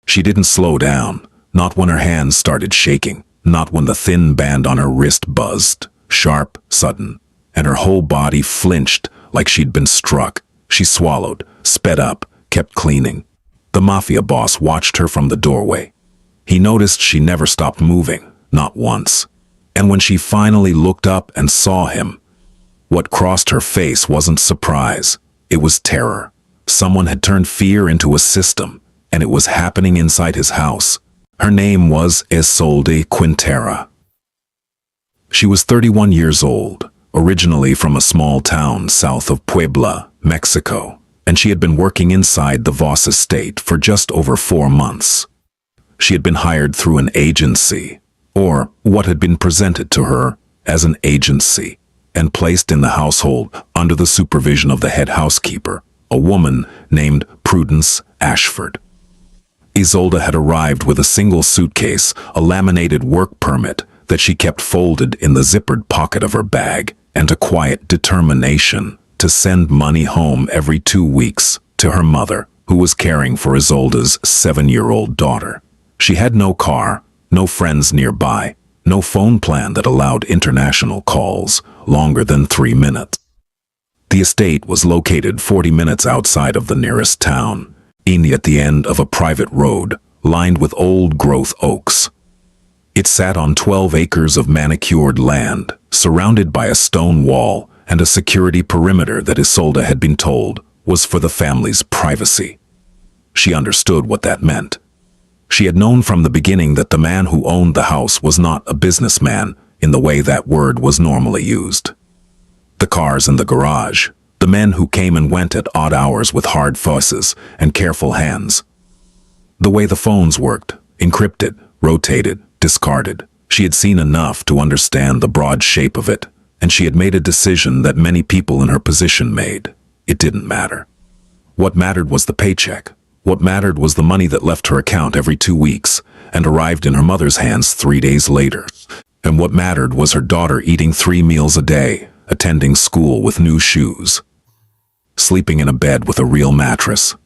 She didn't slow down, not when her hands started shaking, not when the thin band on her wrist buzzed, sharp, sudden, and her whole body flinched like she'd been struck. She swallowed, sped up, kept cleaning. The Mafia boss watched her from the doorway. He noticed she never stopped moving, not once. And when she finally looked up and saw him, what crossed her face wasn't surprise. It was terror. Someone had turned fear into a system, and it was happening inside his house. Her name was Isolde Quintera. She was 31 years old, originally from a small town south of Puebla, Mexico, and she had been working inside the Voss estate for just over 4 months. She had been hired through an agency, or what had been presented to her as an agency, and placed in the household under the supervision of the head housekeeper, a woman named Prudence Ashford. Isolde had arrived with a single suitcase, a laminated work permit that she kept folded in the zippered pocket of her bag, and a quiet determination to send money home every 2 weeks to her mother, who was caring for Isolde's 7-year-old daughter. She had no car, no friends nearby, no phone plan that allowed international calls longer than 3 minutes. The estate was located 40 minutes outside of the nearest town, at the end of a private road lined with old-growth oaks. It sat on 12 acres of manicured land, surrounded by a stone wall and a security perimeter that Isolde had been told was for the family's privacy. She understood what that meant. She had known from the beginning that the man who owned the house was not a businessman in the way that word was normally used. The cars in the garage, the men who came and went at odd hours with hard faces and careful hands. The way the phones worked, encrypted, rotated, discarded. She had seen enough to understand the broad shape of it, and she had made a decision that many people in her position made. It didn't matter. What mattered was the paycheck. What mattered was the money that left her account every 2 weeks and arrived in her mother's hands 3 days later. And what mattered was her daughter eating 3 meals a day, attending school with new shoes, sleeping in a bed with a real mattress.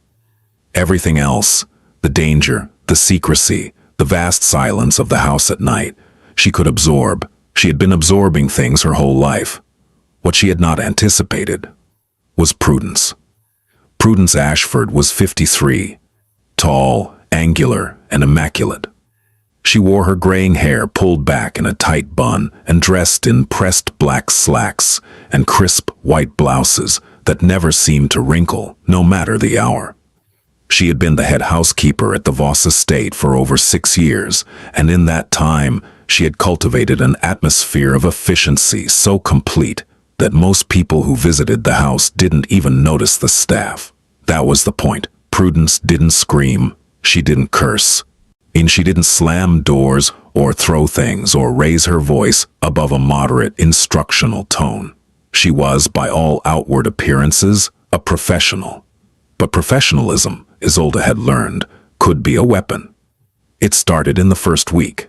Everything else, the danger, the secrecy, the vast silence of the house at night, she could absorb. She had been absorbing things her whole life. What she had not anticipated was Prudence. Prudence Ashford was 53, tall, angular, and immaculate. She wore her graying hair pulled back in a tight bun and dressed in pressed black slacks and crisp white blouses that never seemed to wrinkle, no matter the hour. She had been the head housekeeper at the Voss estate for over 6 years, and in that time, she had cultivated an atmosphere of efficiency so complete that most people who visited the house didn't even notice the staff. That was the point. Prudence didn't scream. She didn't curse. And she didn't slam doors or throw things or raise her voice above a moderate instructional tone. She was, by all outward appearances, a professional. But professionalism, Isolde had learned, could be a weapon. It started in the first week.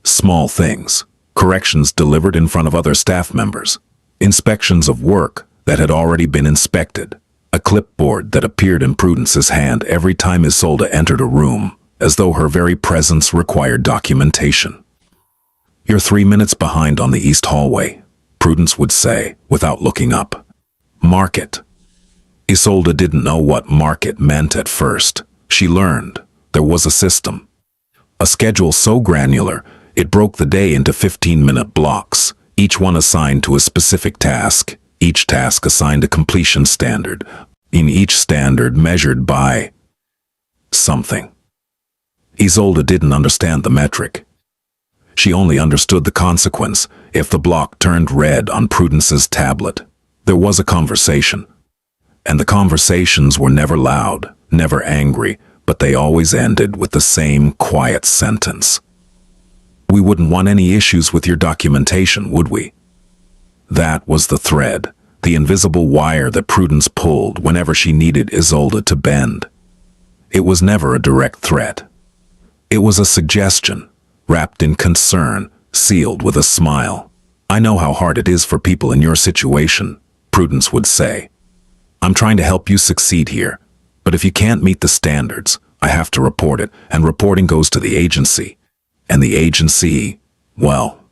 Small things, corrections delivered in front of other staff members, inspections of work that had already been inspected, a clipboard that appeared in Prudence's hand every time Isolde entered a room, as though her very presence required documentation. "You're 3 minutes behind on the east hallway," Prudence would say, without looking up. "Mark it." Isolde didn't know what mark it meant at first. She learned. There was a system. A schedule so granular, it broke the day into 15-minute blocks, each one assigned to a specific task, each task assigned a completion standard, in each standard measured by something. Isolde didn't understand the metric. She only understood the consequence. If the block turned red on Prudence's tablet, there was a conversation. And the conversations were never loud, never angry, but they always ended with the same quiet sentence. "We wouldn't want any issues with your documentation, would we?" That was the thread, the invisible wire that Prudence pulled whenever she needed Isolde to bend. It was never a direct threat. It was a suggestion, wrapped in concern, sealed with a smile. "I know how hard it is for people in your situation," Prudence would say. "I'm trying to help you succeed here, but if you can't meet the standards, I have to report it, and reporting goes to the agency. And the agency, well,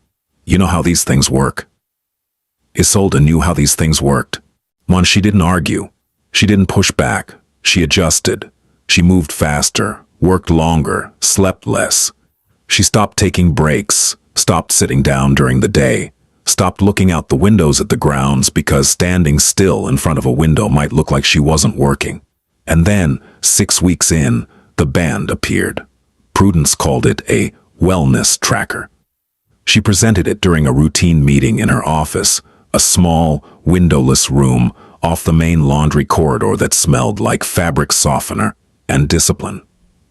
you know how these things work. Isolde knew how these things worked. One, she didn't argue. She didn't push back. She adjusted. She moved faster, worked longer, slept less. She stopped taking breaks, stopped sitting down during the day, stopped looking out the windows at the grounds because standing still in front of a window might look like she wasn't working. And then, 6 weeks in, the band appeared. Prudence called it a wellness tracker. She presented it during a routine meeting in her office, a small, windowless room off the main laundry corridor that smelled like fabric softener and discipline.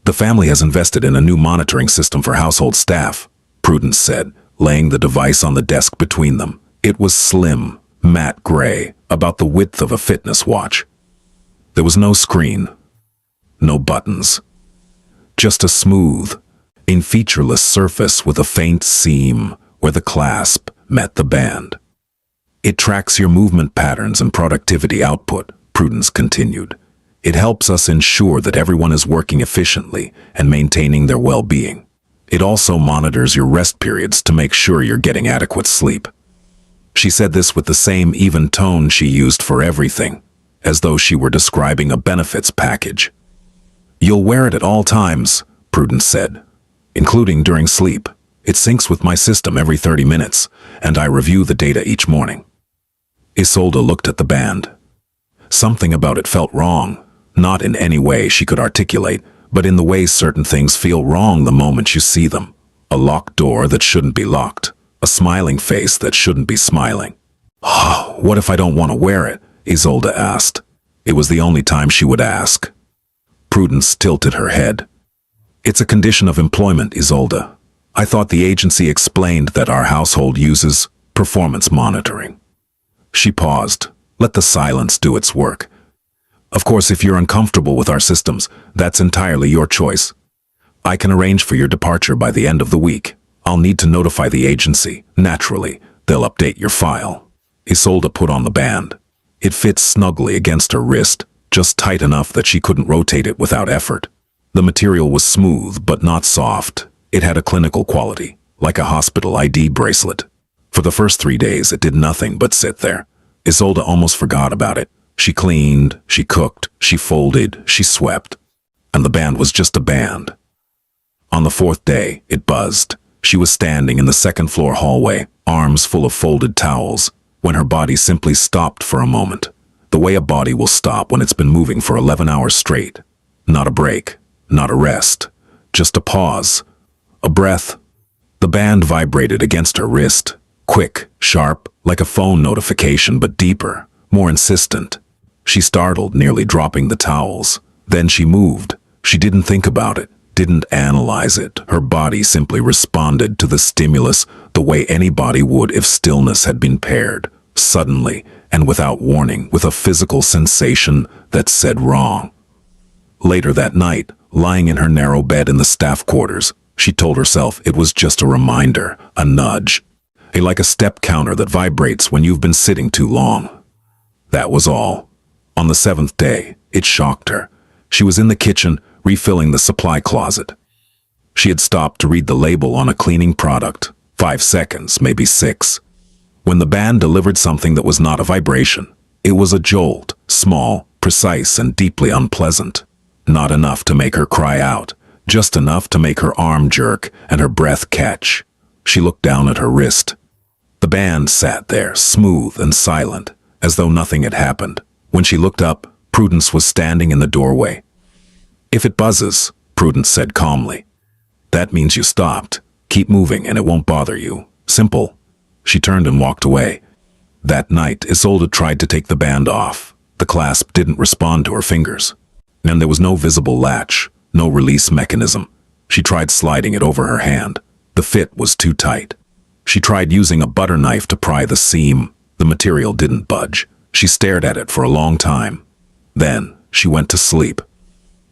The family has invested in a new monitoring system for household staff, Prudence said, laying the device on the desk between them. It was slim, matte gray, about the width of a fitness watch. There was no screen, no buttons, just a smooth, featureless surface with a faint seam where the clasp met the band. It tracks your movement patterns and productivity output, Prudence continued. It helps us ensure that everyone is working efficiently and maintaining their well-being. It also monitors your rest periods to make sure you're getting adequate sleep. She said this with the same even tone she used for everything, as though she were describing a benefits package. You'll wear it at all times, Prudence said, including during sleep. It syncs with my system every 30 minutes, and I review the data each morning. Isolde looked at the band. Something about it felt wrong, not in any way she could articulate, but in the way certain things feel wrong the moment you see them. A locked door that shouldn't be locked, a smiling face that shouldn't be smiling. Oh, what if I don't want to wear it? Isolde asked. It was the only time she would ask. Prudence tilted her head. It's a condition of employment, Isolde. I thought the agency explained that our household uses performance monitoring. She paused. Let the silence do its work. Of course, if you're uncomfortable with our systems, that's entirely your choice. I can arrange for your departure by the end of the week. I'll need to notify the agency. Naturally, they'll update your file. Isolde put on the band. It fit snugly against her wrist, just tight enough that she couldn't rotate it without effort. The material was smooth but not soft. It had a clinical quality, like a hospital ID bracelet. For the first 3 days, it did nothing but sit there. Isolde almost forgot about it. She cleaned, she cooked, she folded, she swept. And the band was just a band. On the 4th day, it buzzed. She was standing in the second-floor hallway, arms full of folded towels, when her body simply stopped for a moment. The way a body will stop when it's been moving for 11 hours straight. Not a break, not a rest, just a pause, a breath. The band vibrated against her wrist, quick, sharp, like a phone notification, but deeper, more insistent. She startled, nearly dropping the towels. Then she moved. She didn't think about it, didn't analyze it. Her body simply responded to the stimulus the way any body would if stillness had been paired, suddenly and without warning, with a physical sensation that said wrong. Later that night, lying in her narrow bed in the staff quarters, she told herself it was just a reminder, a nudge, like a step counter that vibrates when you've been sitting too long. That was all. On the 7th day, it shocked her. She was in the kitchen, refilling the supply closet. She had stopped to read the label on a cleaning product, 5 seconds, maybe 6. When the band delivered something that was not a vibration, it was a jolt, small, precise, and deeply unpleasant. Not enough to make her cry out, just enough to make her arm jerk and her breath catch. She looked down at her wrist. The band sat there, smooth and silent, as though nothing had happened. When she looked up, Prudence was standing in the doorway. If it buzzes, Prudence said calmly, that means you stopped. Keep moving and it won't bother you. Simple. She turned and walked away. That night, Isolde tried to take the band off. The clasp didn't respond to her fingers. And there was no visible latch, no release mechanism. She tried sliding it over her hand. The fit was too tight. She tried using a butter knife to pry the seam. The material didn't budge. She stared at it for a long time. Then she went to sleep.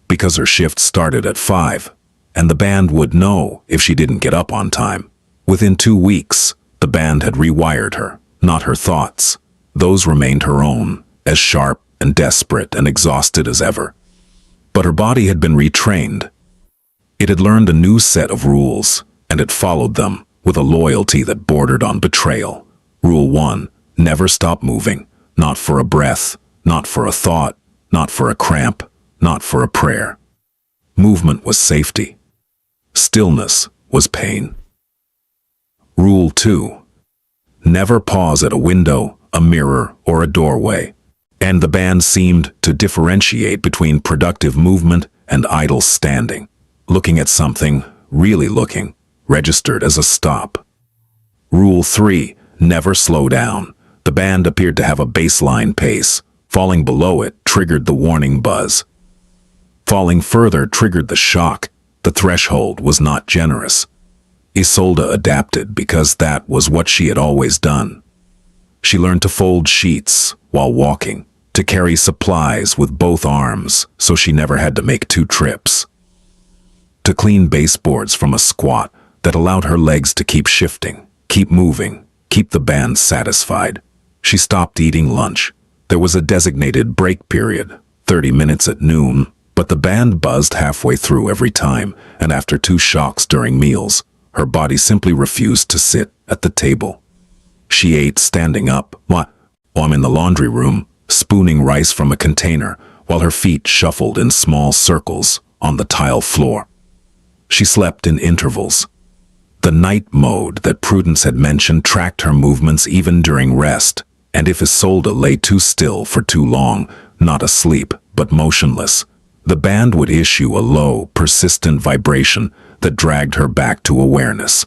Because her shift started at 5, and the band would know if she didn't get up on time. Within 2 weeks, the band had rewired her, not her thoughts. Those remained her own, as sharp and desperate and exhausted as ever. But her body had been retrained. It had learned a new set of rules, and it followed them with a loyalty that bordered on betrayal. Rule 1, never stop moving, not for a breath, not for a thought, not for a cramp, not for a prayer. Movement was safety. Stillness was pain. Rule 2, never pause at a window, a mirror, or a doorway. And the band seemed to differentiate between productive movement and idle standing. Looking at something, really looking, registered as a stop. Rule 3, never slow down. The band appeared to have a baseline pace. Falling below it triggered the warning buzz. Falling further triggered the shock. The threshold was not generous. Isolde adapted because that was what she had always done. She learned to fold sheets while walking, to carry supplies with both arms so she never had to make 2 trips. To clean baseboards from a squat that allowed her legs to keep shifting, keep moving, keep the band satisfied. She stopped eating lunch. There was a designated break period, 30 minutes at noon, but the band buzzed halfway through every time, and after 2 shocks during meals, her body simply refused to sit at the table. She ate standing up, while I'm in the laundry room, spooning rice from a container, while her feet shuffled in small circles on the tile floor. She slept in intervals. The night mode that Prudence had mentioned tracked her movements even during rest, and if Isolde lay too still for too long, not asleep, but motionless, the band would issue a low, persistent vibration that dragged her back to awareness.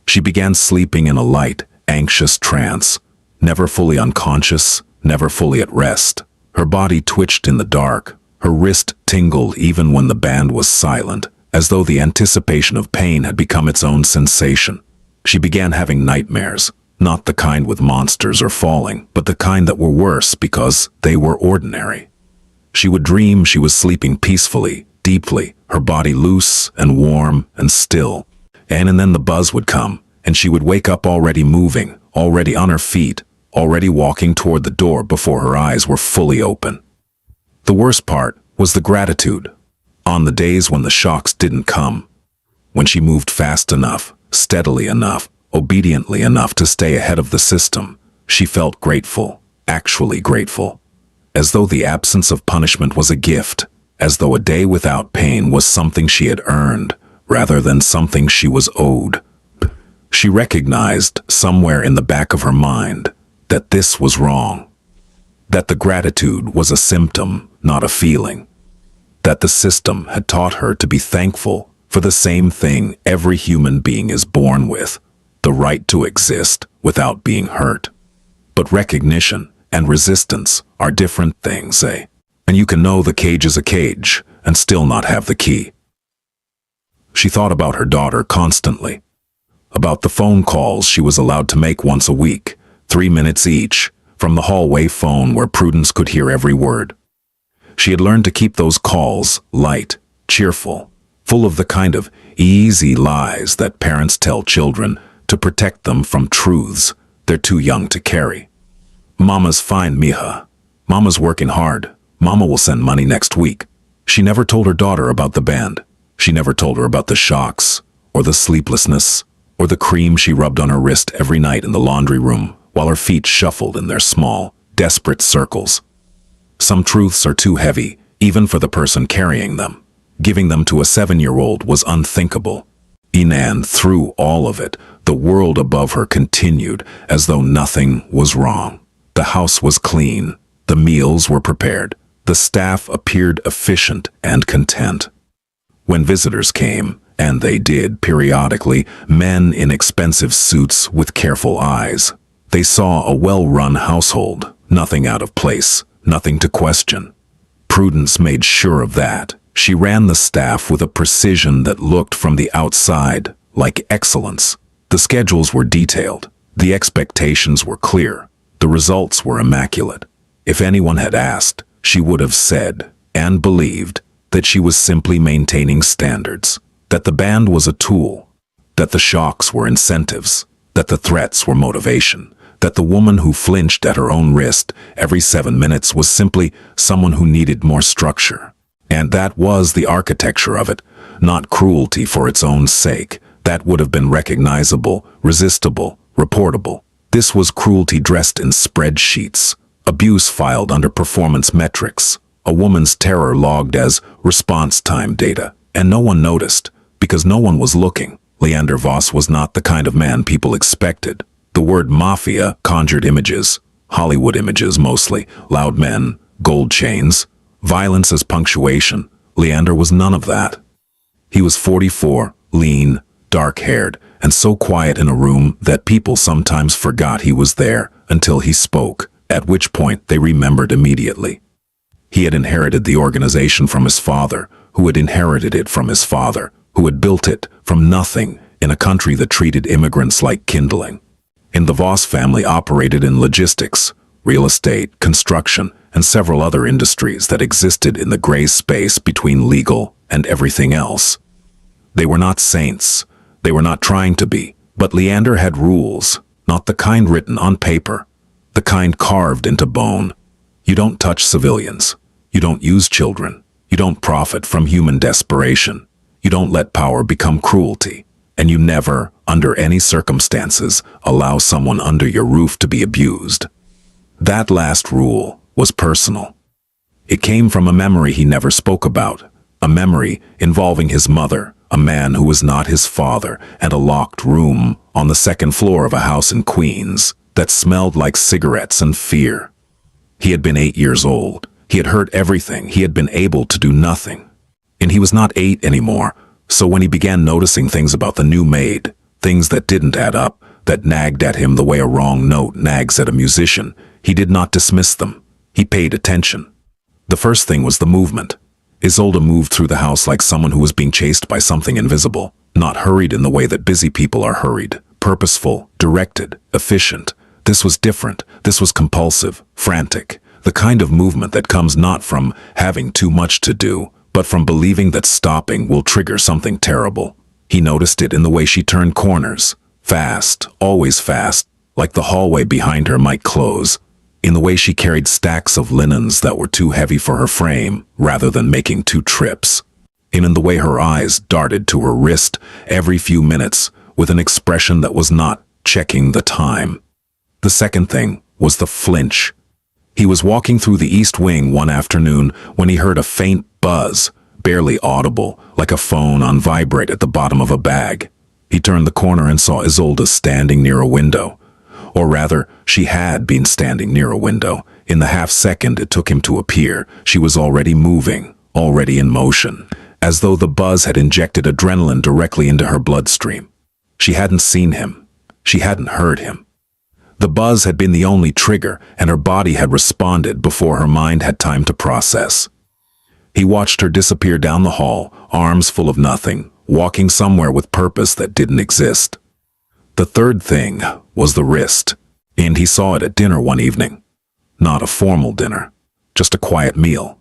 She began sleeping in a light, anxious trance, never fully unconscious, never fully at rest. Her body twitched in the dark, her wrist tingled even when the band was silent, as though the anticipation of pain had become its own sensation. She began having nightmares, not the kind with monsters or falling, but the kind that were worse because they were ordinary. She would dream she was sleeping peacefully, deeply, her body loose and warm and still. And then the buzz would come, and she would wake up already moving, already on her feet, already walking toward the door before her eyes were fully open. The worst part was the gratitude. On the days when the shocks didn't come, when she moved fast enough, steadily enough, obediently enough to stay ahead of the system, she felt grateful, actually grateful. As though the absence of punishment was a gift, as though a day without pain was something she had earned, rather than something she was owed. She recognized, somewhere in the back of her mind, that this was wrong. That the gratitude was a symptom, not a feeling. That the system had taught her to be thankful for the same thing every human being is born with, the right to exist without being hurt. But recognition and resistance are different things, eh? And you can know the cage is a cage and still not have the key. She thought about her daughter constantly, about the phone calls she was allowed to make once a week, 3 minutes each, from the hallway phone where Prudence could hear every word. She had learned to keep those calls light, cheerful, full of the kind of easy lies that parents tell children to protect them from truths they're too young to carry. Mama's fine, mija. Mama's working hard. Mama will send money next week. She never told her daughter about the band. She never told her about the shocks, or the sleeplessness, or the cream she rubbed on her wrist every night in the laundry room while her feet shuffled in their small, desperate circles. Some truths are too heavy, even for the person carrying them. Giving them to a 7-year-old was unthinkable. And through all of it, the world above her continued as though nothing was wrong. The house was clean. The meals were prepared. The staff appeared efficient and content. When visitors came, and they did periodically, men in expensive suits with careful eyes, they saw a well-run household, nothing out of place, nothing to question. Prudence made sure of that. She ran the staff with a precision that looked from the outside like excellence. The schedules were detailed. The expectations were clear. The results were immaculate. If anyone had asked, she would have said, and believed, that she was simply maintaining standards, that the band was a tool, that the shocks were incentives, that the threats were motivation, that the woman who flinched at her own wrist every 7 minutes was simply someone who needed more structure. And that was the architecture of it, not cruelty for its own sake. That would have been recognizable, resistible, reportable. This was cruelty dressed in spreadsheets, abuse filed under performance metrics, a woman's terror logged as response time data, and no one noticed, because no one was looking. Leander Voss was not the kind of man people expected. The word mafia conjured images, Hollywood images mostly, loud men, gold chains, violence as punctuation. Leander was none of that. He was 44, lean, dark-haired, and so quiet in a room that people sometimes forgot he was there until he spoke, at which point they remembered immediately. He had inherited the organization from his father, who had inherited it from his father, who had built it from nothing in a country that treated immigrants like kindling. And the Voss family operated in logistics, real estate, construction, and several other industries that existed in the gray space between legal and everything else. They were not saints. They were not trying to be. But Leander had rules, not the kind written on paper, the kind carved into bone. You don't touch civilians. You don't use children. You don't profit from human desperation. You don't let power become cruelty. And you never, under any circumstances, allow someone under your roof to be abused. That last rule was personal. It came from a memory he never spoke about, a memory involving his mother, a man who was not his father, and a locked room on the second floor of a house in Queens that smelled like cigarettes and fear. He had been 8 years old. He had heard everything. He had been able to do nothing. And he was not 8 anymore, so when he began noticing things about the new maid, things that didn't add up, that nagged at him the way a wrong note nags at a musician, he did not dismiss them. He paid attention. The first thing was the movement. Isolde moved through the house like someone who was being chased by something invisible, not hurried in the way that busy people are hurried, purposeful, directed, efficient. This was different. This was compulsive, frantic, the kind of movement that comes not from having too much to do, but from believing that stopping will trigger something terrible. He noticed it in the way she turned corners, fast, always fast, like the hallway behind her might close, in the way she carried stacks of linens that were too heavy for her frame, rather than making 2 trips, and in the way her eyes darted to her wrist every few minutes with an expression that was not checking the time. The second thing was the flinch. He was walking through the East Wing one afternoon when he heard a faint buzz, barely audible, like a phone on vibrate at the bottom of a bag. He turned the corner and saw Isolde standing near a window. Or rather, she had been standing near a window. In the half-second it took him to appear, she was already moving, already in motion, as though the buzz had injected adrenaline directly into her bloodstream. She hadn't seen him. She hadn't heard him. The buzz had been the only trigger, and her body had responded before her mind had time to process. He watched her disappear down the hall, arms full of nothing, walking somewhere with purpose that didn't exist. The third thing was the wrist, and he saw it at dinner one evening. Not a formal dinner, just a quiet meal.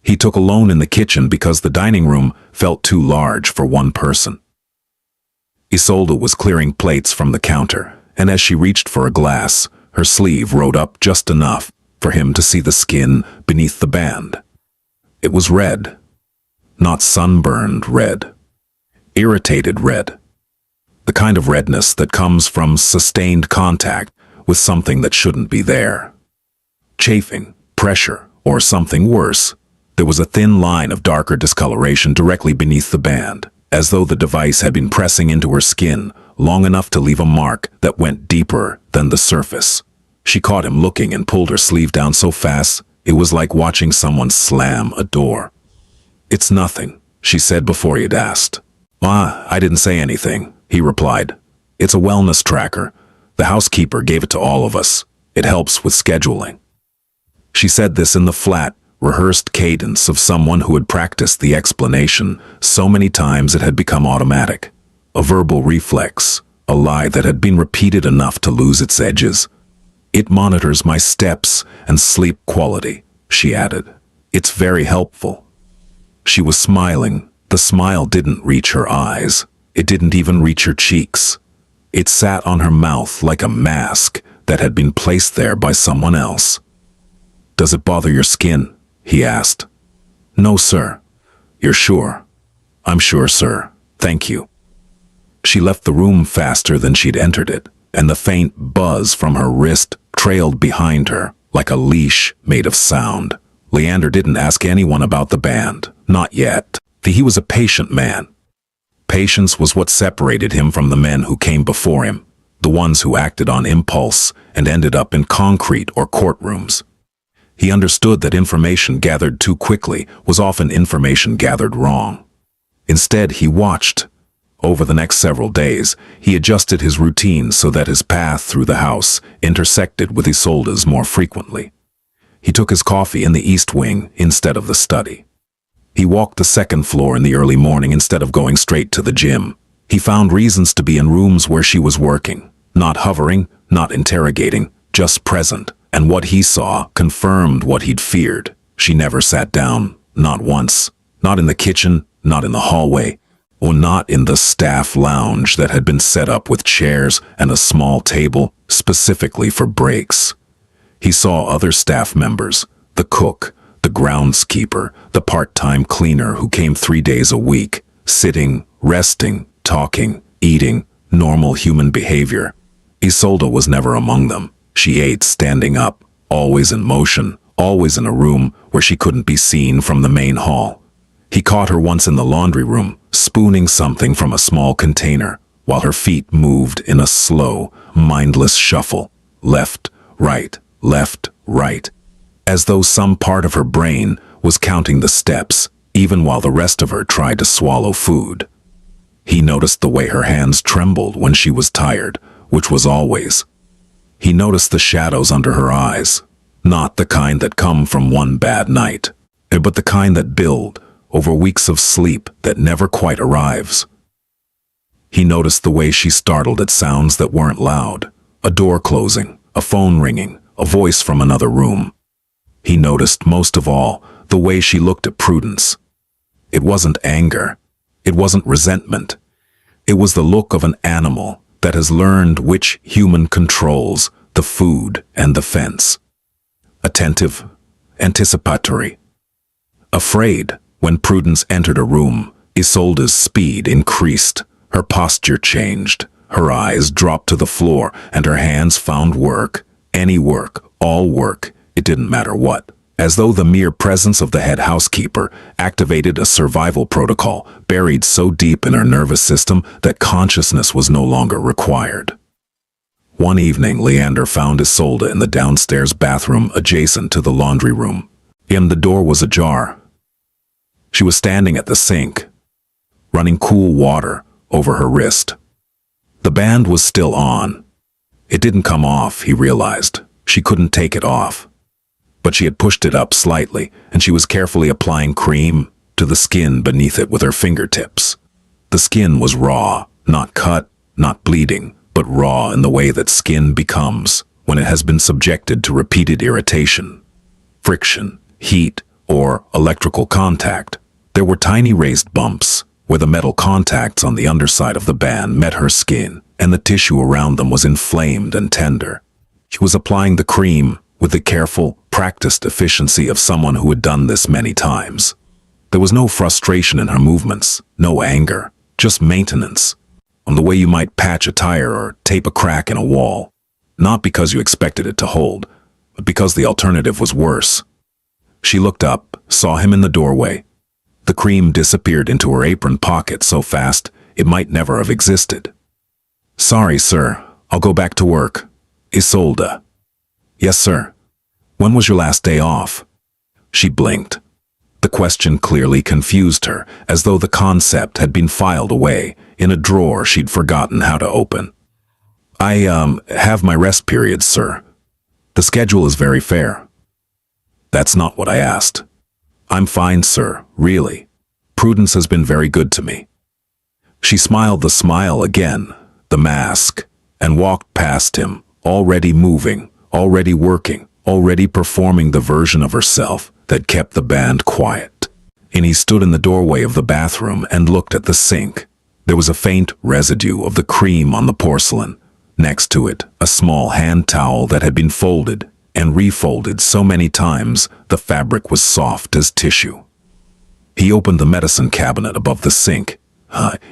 He took alone in the kitchen because the dining room felt too large for one person. Isolde was clearing plates from the counter, and as she reached for a glass, her sleeve rolled up just enough for him to see the skin beneath the band. It was red, not sunburned red, irritated red. The kind of redness that comes from sustained contact with something that shouldn't be there. Chafing, pressure, or something worse. There was a thin line of darker discoloration directly beneath the band, as though the device had been pressing into her skin long enough to leave a mark that went deeper than the surface. She caught him looking and pulled her sleeve down so fast it was like watching someone slam a door. "It's nothing," she said before he'd asked. I didn't say anything," he replied. "It's a wellness tracker. The housekeeper gave it to all of us. It helps with scheduling." She said this in the flat, rehearsed cadence of someone who had practiced the explanation so many times it had become automatic. A verbal reflex, a lie that had been repeated enough to lose its edges. "It monitors my steps and sleep quality," she added. "It's very helpful." She was smiling. The smile didn't reach her eyes. It didn't even reach her cheeks. It sat on her mouth like a mask that had been placed there by someone else. "Does it bother your skin?" he asked. No, sir. You're sure? I'm sure, sir. Thank you. She left the room faster than she'd entered it, and the faint buzz from her wrist trailed behind her like a leash made of sound. Leander didn't ask anyone about the band. Not yet. He was a patient man. Patience was what separated him from the men who came before him, the ones who acted on impulse and ended up in concrete or courtrooms. He understood that information gathered too quickly was often information gathered wrong. Instead, he watched. Over the next several days, he adjusted his routine so that his path through the house intersected with Isolde's more frequently. He took his coffee in the east wing instead of the study. He walked the second floor in the early morning instead of going straight to the gym. He found reasons to be in rooms where she was working, not hovering, not interrogating, just present. And what he saw confirmed what he'd feared. She never sat down, not once, not in the kitchen, not in the hallway, or not in the staff lounge that had been set up with chairs and a small table specifically for breaks. He saw other staff members, the cook, the groundskeeper, the part-time cleaner who came 3 days a week, sitting, resting, talking, eating, normal human behavior. Isolde was never among them. She ate standing up, always in motion, always in a room where she couldn't be seen from the main hall. He caught her once in the laundry room, spooning something from a small container, while her feet moved in a slow, mindless shuffle, left, right, as though some part of her brain was counting the steps, even while the rest of her tried to swallow food. He noticed the way her hands trembled when she was tired, which was always. He noticed the shadows under her eyes, not the kind that come from one bad night, but the kind that build over weeks of sleep that never quite arrives. He noticed the way she startled at sounds that weren't loud, a door closing, a phone ringing, a voice from another room. He noticed most of all the way she looked at Prudence. It wasn't anger, it wasn't resentment. It was the look of an animal that has learned which human controls the food and the fence. Attentive, anticipatory. Afraid, when Prudence entered a room, Isolde's speed increased, her posture changed, her eyes dropped to the floor, and her hands found work, any work, all work, it didn't matter what. As though the mere presence of the head housekeeper activated a survival protocol buried so deep in her nervous system that consciousness was no longer required. One evening, Leander found Isolde in the downstairs bathroom adjacent to the laundry room. The door was ajar. She was standing at the sink, running cool water over her wrist. The band was still on. It didn't come off, he realized. She couldn't take it off. But she had pushed it up slightly, and she was carefully applying cream to the skin beneath it with her fingertips. The skin was raw, not cut, not bleeding, but raw in the way that skin becomes when it has been subjected to repeated irritation, friction, heat, or electrical contact. There were tiny raised bumps where the metal contacts on the underside of the band met her skin, and the tissue around them was inflamed and tender. She was applying the cream with the careful, practiced efficiency of someone who had done this many times. There was no frustration in her movements, no anger, just maintenance, on the way you might patch a tire or tape a crack in a wall, not because you expected it to hold, but because the alternative was worse. She looked up, saw him in the doorway. The cream disappeared into her apron pocket so fast it might never have existed. "Sorry, sir. I'll go back to work." "Isolde." "Yes, sir." "When was your last day off?" She blinked. The question clearly confused her, as though the concept had been filed away in a drawer she'd forgotten how to open. I have my rest periods, sir. The schedule is very fair." "That's not what I asked." "I'm fine, sir, really. Prudence has been very good to me." She smiled the smile again, the mask, and walked past him, already moving, already working, already performing the version of herself that kept the band quiet. And he stood in the doorway of the bathroom and looked at the sink. There was a faint residue of the cream on the porcelain. Next to it, a small hand towel that had been folded and refolded so many times the fabric was soft as tissue. He opened the medicine cabinet above the sink.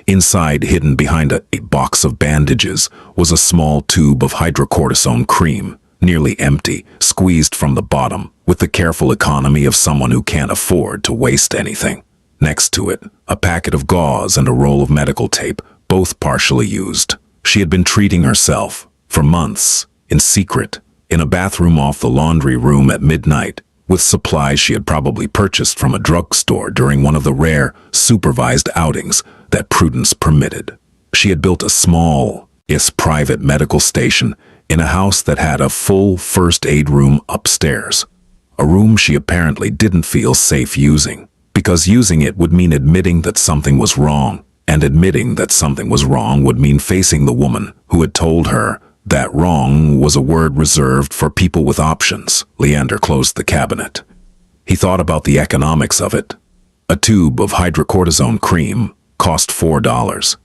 Inside, hidden behind a box of bandages, was a small tube of hydrocortisone cream, nearly empty, squeezed from the bottom, with the careful economy of someone who can't afford to waste anything. Next to it, a packet of gauze and a roll of medical tape, both partially used. She had been treating herself, for months, in secret, in a bathroom off the laundry room at midnight, with supplies she had probably purchased from a drugstore during one of the rare, supervised outings that prudence permitted. She had built a small, private medical station in a house that had a full first aid room upstairs. A room she apparently didn't feel safe using, because using it would mean admitting that something was wrong, and admitting that something was wrong would mean facing the woman who had told her that wrong was a word reserved for people with options. Leander closed the cabinet. He thought about the economics of it. A tube of hydrocortisone cream cost $4.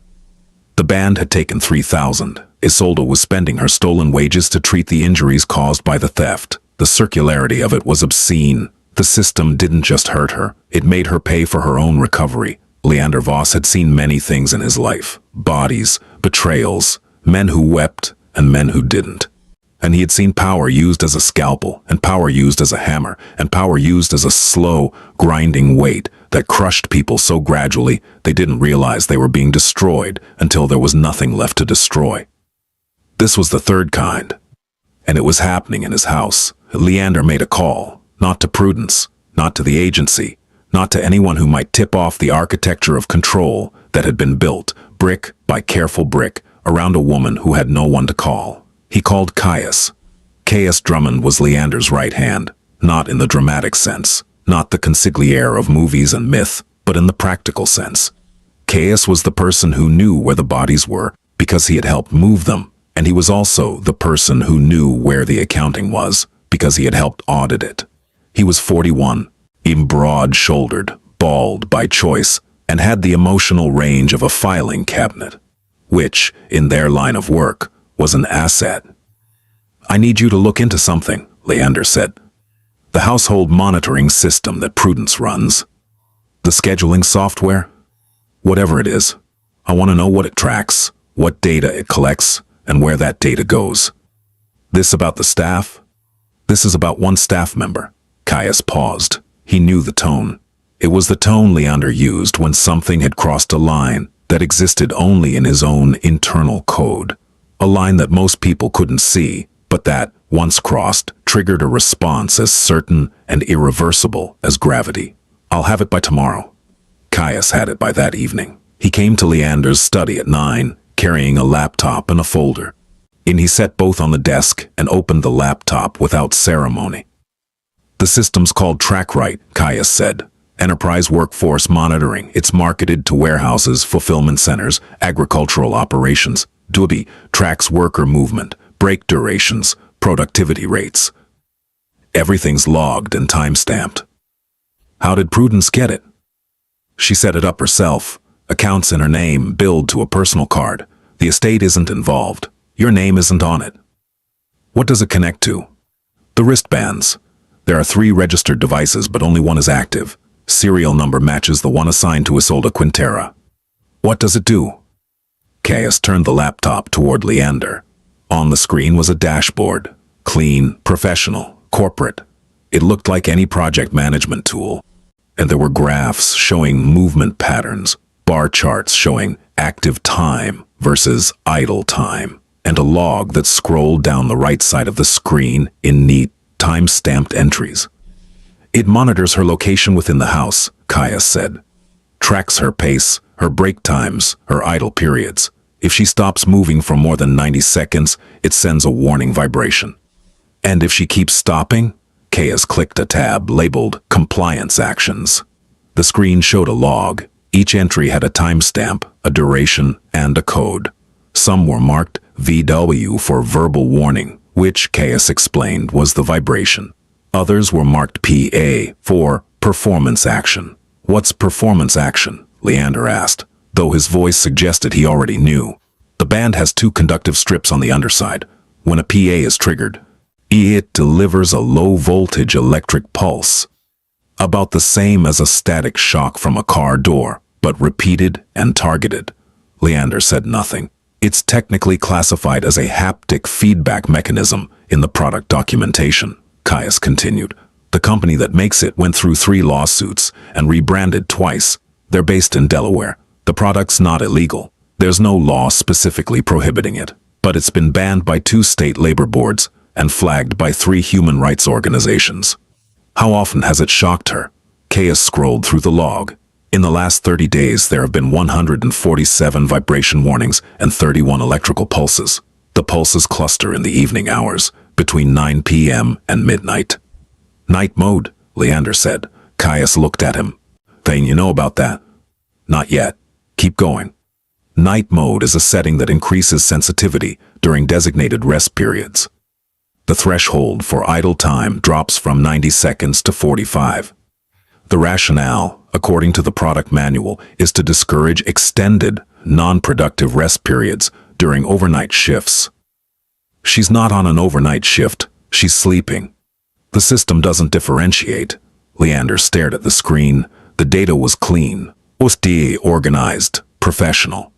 The band had taken $3,000. Isolde was spending her stolen wages to treat the injuries caused by the theft. The circularity of it was obscene. The system didn't just hurt her, it made her pay for her own recovery. Leander Voss had seen many things in his life. Bodies, betrayals, men who wept, and men who didn't. And he had seen power used as a scalpel, and power used as a hammer, and power used as a slow, grinding weight that crushed people so gradually they didn't realize they were being destroyed until there was nothing left to destroy. This was the third kind, and it was happening in his house. Leander made a call, not to Prudence, not to the agency, not to anyone who might tip off the architecture of control that had been built, brick by careful brick, around a woman who had no one to call. He called Caius. Caius Drummond was Leander's right hand, not in the dramatic sense, not the consigliere of movies and myth, but in the practical sense. Caius was the person who knew where the bodies were because he had helped move them, and he was also the person who knew where the accounting was because he had helped audit it. He was 41, broad-shouldered, bald by choice, and had the emotional range of a filing cabinet, which, in their line of work, was an asset. "I need you to look into something," Leander said. "The household monitoring system that Prudence runs. The scheduling software? Whatever it is. I want to know what it tracks, what data it collects, and where that data goes. This about the staff? This is about one staff member." Caius paused. He knew the tone. It was the tone Leander used when something had crossed a line that existed only in his own internal code. A line that most people couldn't see, but that, once crossed, triggered a response as certain and irreversible as gravity. "I'll have it by tomorrow." Caius had it by that evening. He came to Leander's study at 9, carrying a laptop and a folder. He set both on the desk and opened the laptop without ceremony. "The system's called TrackRight," Caius said. "Enterprise workforce monitoring. It's marketed to warehouses, fulfillment centers, agricultural operations. DUBI tracks worker movement, break durations, productivity rates. Everything's logged and time-stamped." "How did Prudence get it?" "She set it up herself. Accounts in her name, billed to a personal card. The estate isn't involved. Your name isn't on it." "What does it connect to?" "The wristbands. There are 3 registered devices, but only one is active. Serial number matches the one assigned to Isolde Quintera." "What does it do?" Caius turned the laptop toward Leander. On the screen was a dashboard. Clean, professional, corporate. It looked like any project management tool. And there were graphs showing movement patterns, bar charts showing active time versus idle time, and a log that scrolled down the right side of the screen in neat, time-stamped entries. "It monitors her location within the house," Caius said. "Tracks her pace, her break times, her idle periods. If she stops moving for more than 90 seconds, it sends a warning vibration. And if she keeps stopping," Caius clicked a tab labeled Compliance Actions. The screen showed a log. Each entry had a timestamp, a duration, and a code. Some were marked VW for verbal warning, which, Caius explained, was the vibration. Others were marked PA for performance action. "What's performance action?" Leander asked, though his voice suggested he already knew. "The band has 2 conductive strips on the underside. When a PA is triggered, it delivers a low-voltage electric pulse." About the same as a static shock from a car door, but repeated and targeted. Leander said nothing. It's technically classified as a haptic feedback mechanism in the product documentation, Caius continued. The company that makes it went through 3 lawsuits and rebranded twice. They're based in Delaware. The product's not illegal. There's no law specifically prohibiting it, but it's been banned by 2 state labor boards and flagged by 3 human rights organizations. How often has it shocked her? Caius scrolled through the log. In the last 30 days, there have been 147 vibration warnings and 31 electrical pulses. The pulses cluster in the evening hours, between 9 p.m. and midnight. Night mode, Leander said. Caius looked at him. Thane, you know about that? Not yet. Keep going. Night mode is a setting that increases sensitivity during designated rest periods. The threshold for idle time drops from 90 seconds to 45. The rationale, according to the product manual, is to discourage extended, non-productive rest periods during overnight shifts. She's not on an overnight shift, she's sleeping. The system doesn't differentiate. Leander stared at the screen. The data was clean, organized, professional.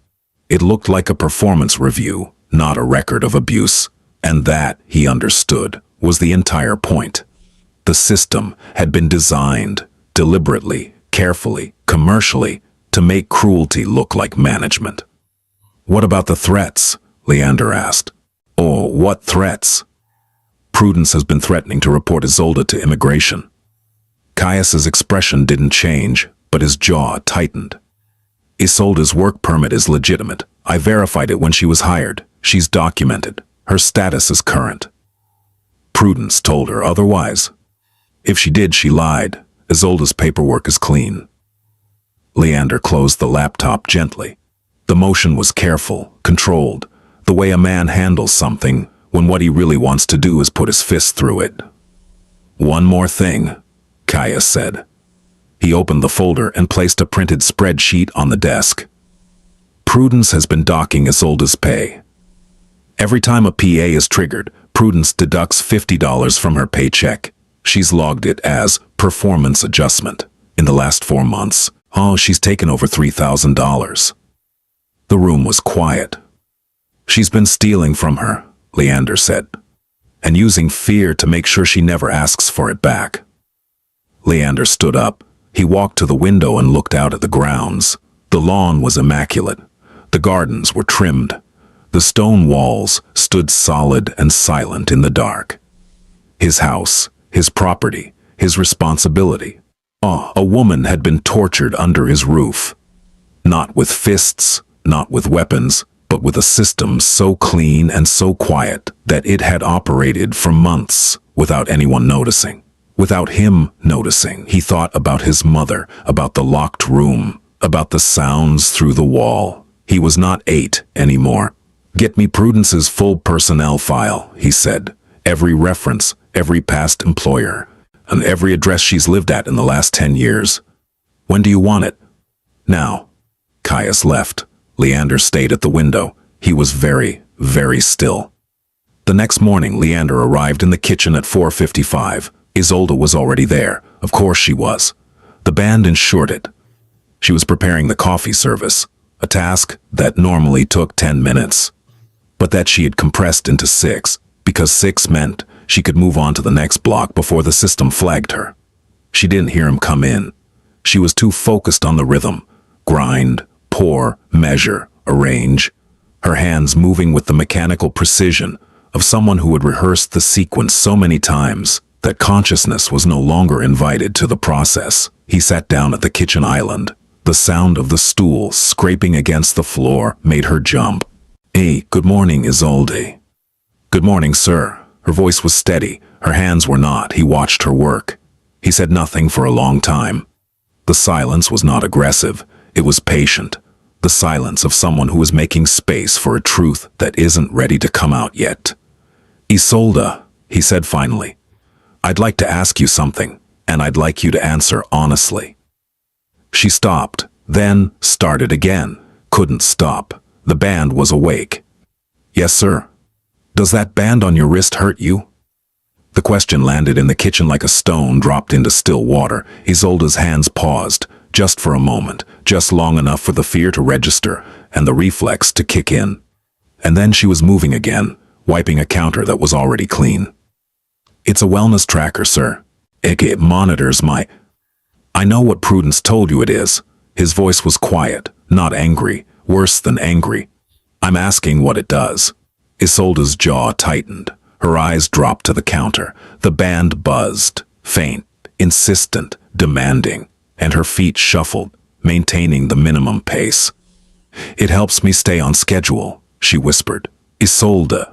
It looked like a performance review, not a record of abuse. And that, he understood, was the entire point. The system had been designed, deliberately, carefully, commercially, to make cruelty look like management. What about the threats? Leander asked. Oh, what threats? Prudence has been threatening to report Isolde to immigration. Caius's expression didn't change, but his jaw tightened. Isolde's work permit is legitimate. I verified it when she was hired. She's documented. Her status is current. Prudence told her otherwise. If she did, she lied. Isolde's paperwork is clean. Leander closed the laptop gently. The motion was careful, controlled, the way a man handles something when what he really wants to do is put his fist through it. One more thing, Caius said. He opened the folder and placed a printed spreadsheet on the desk. Prudence has been docking Isolde's pay. Every time a PA is triggered, Prudence deducts $50 from her paycheck. She's logged it as performance adjustment. In the last 4 months, she's taken over $3,000. The room was quiet. She's been stealing from her, Leander said, and using fear to make sure she never asks for it back. Leander stood up. He walked to the window and looked out at the grounds. The lawn was immaculate. The gardens were trimmed. The stone walls stood solid and silent in the dark. His house, his property, his responsibility. A woman had been tortured under his roof. Not with fists, not with weapons, but with a system so clean and so quiet that it had operated for months without anyone noticing. Without him noticing, he thought about his mother, about the locked room, about the sounds through the wall. He was not 8 anymore. Get me Prudence's full personnel file, he said. Every reference, every past employer, and every address she's lived at in the last 10 years. When do you want it? Now. Caius left. Leander stayed at the window. He was very, very still. The next morning, Leander arrived in the kitchen at 4:55. Isolde was already there. Of course she was. The band ensured it. She was preparing the coffee service, a task that normally took 10 minutes, but that she had compressed into 6, because 6 meant she could move on to the next block before the system flagged her. She didn't hear him come in. She was too focused on the rhythm. Grind, pour, measure, arrange. Her hands moving with the mechanical precision of someone who had rehearsed the sequence so many times that consciousness was no longer invited to the process. He sat down at the kitchen island. The sound of the stool scraping against the floor made her jump. Hey, good morning, Isolde. Good morning, sir. Her voice was steady. Her hands were not. He watched her work. He said nothing for a long time. The silence was not aggressive. It was patient. The silence of someone who is making space for a truth that isn't ready to come out yet. Isolde, he said finally, I'd like to ask you something, and I'd like you to answer honestly. She stopped, then started again. Couldn't stop. The band was awake. Yes, sir. Does that band on your wrist hurt you? The question landed in the kitchen like a stone dropped into still water. Isolde's hands paused, just for a moment, just long enough for the fear to register and the reflex to kick in. And then she was moving again, wiping a counter that was already clean. "It's a wellness tracker, sir. It monitors my—" "I know what Prudence told you it is." His voice was quiet, not angry, worse than angry. "I'm asking what it does." Isolde's jaw tightened. Her eyes dropped to the counter. The band buzzed, faint, insistent, demanding, and her feet shuffled, maintaining the minimum pace. "It helps me stay on schedule," she whispered. "Isolde.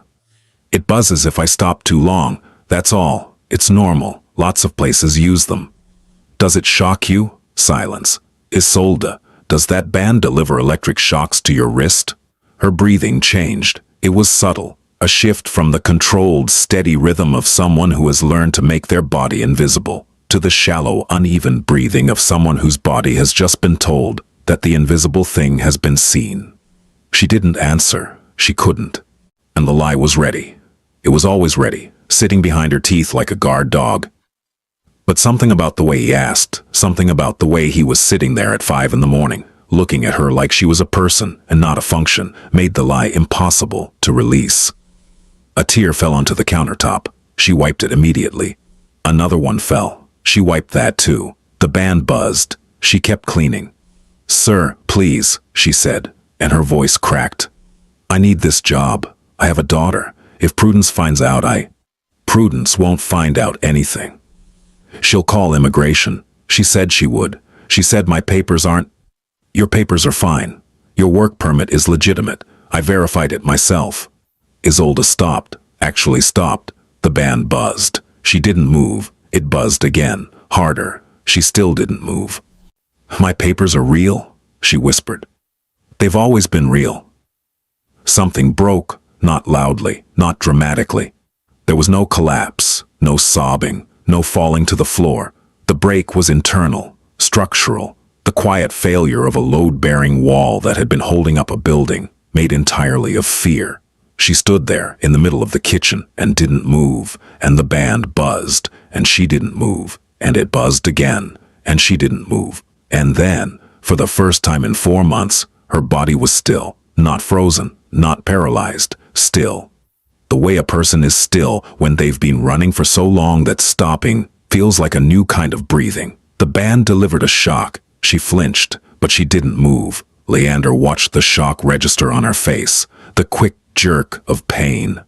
It buzzes if I stop too long. That's all. It's normal. Lots of places use them." "Does it shock you?" Silence. "Isolde, does that band deliver electric shocks to your wrist?" Her breathing changed. It was subtle, a shift from the controlled, steady rhythm of someone who has learned to make their body invisible, to the shallow, uneven breathing of someone whose body has just been told that the invisible thing has been seen. She didn't answer. She couldn't. And the lie was ready. It was always ready, sitting behind her teeth like a guard dog. But something about the way he asked, something about the way he was sitting there at 5 in the morning, looking at her like she was a person and not a function, made the lie impossible to release. A tear fell onto the countertop. She wiped it immediately. Another one fell. She wiped that too. The band buzzed. She kept cleaning. "Sir, please," she said, and her voice cracked. "I need this job. I have a daughter. If Prudence finds out, Prudence won't find out anything. She'll call immigration. She said she would. She said my papers aren't—" "Your papers are fine. Your work permit is legitimate. I verified it myself." Isolde stopped, actually stopped. The band buzzed. She didn't move. It buzzed again, harder. She still didn't move. "My papers are real," she whispered. "They've always been real." Something broke, not loudly, not dramatically. There was no collapse, no sobbing, no falling to the floor. The break was internal, structural, the quiet failure of a load-bearing wall that had been holding up a building, made entirely of fear. She stood there in the middle of the kitchen and didn't move, and the band buzzed, and she didn't move, and it buzzed again, and she didn't move. And then, for the first time in 4 months, her body was still, not frozen, not paralyzed, still. The way a person is still when they've been running for so long that stopping feels like a new kind of breathing. The band delivered a shock. She flinched, but she didn't move. Leander watched the shock register on her face, the quick jerk of pain,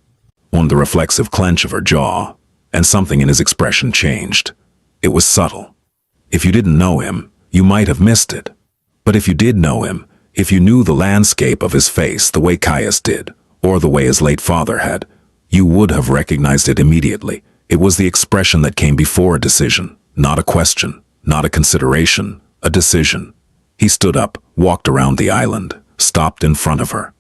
on the reflexive clench of her jaw, and something in his expression changed. It was subtle. If you didn't know him, you might have missed it. But if you did know him, if you knew the landscape of his face the way Caius did, or the way his late father had, you would have recognized it immediately. It was the expression that came before a decision, not a question, not a consideration, a decision. He stood up, walked around the island, stopped in front of her.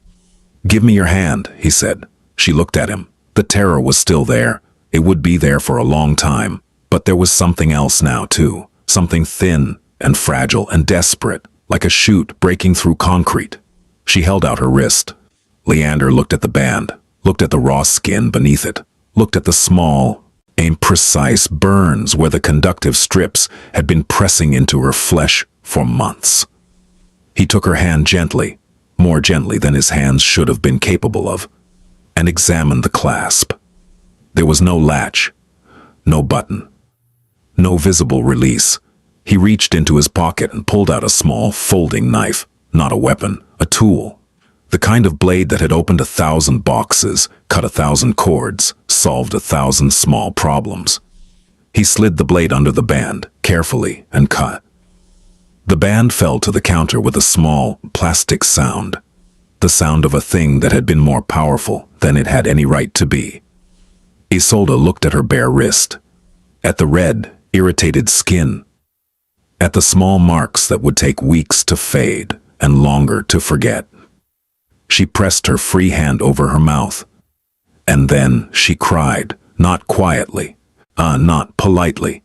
"Give me your hand," he said. She looked at him. The terror was still there. It would be there for a long time. But there was something else now, too. Something thin and fragile and desperate, like a chute breaking through concrete. She held out her wrist. Leander looked at the band, looked at the raw skin beneath it, looked at the small, imprecise burns where the conductive strips had been pressing into her flesh for months. He took her hand gently, more gently than his hands should have been capable of, and examined the clasp. There was no latch, no button, no visible release. He reached into his pocket and pulled out a small folding knife, not a weapon, a tool. The kind of blade that had opened 1,000 boxes, cut 1,000 cords, solved 1,000 small problems. He slid the blade under the band, carefully, and cut. The band fell to the counter with a small, plastic sound. The sound of a thing that had been more powerful than it had any right to be. Isolde looked at her bare wrist, at the red, irritated skin, at the small marks that would take weeks to fade and longer to forget. She pressed her free hand over her mouth. And then she cried, not quietly, not politely,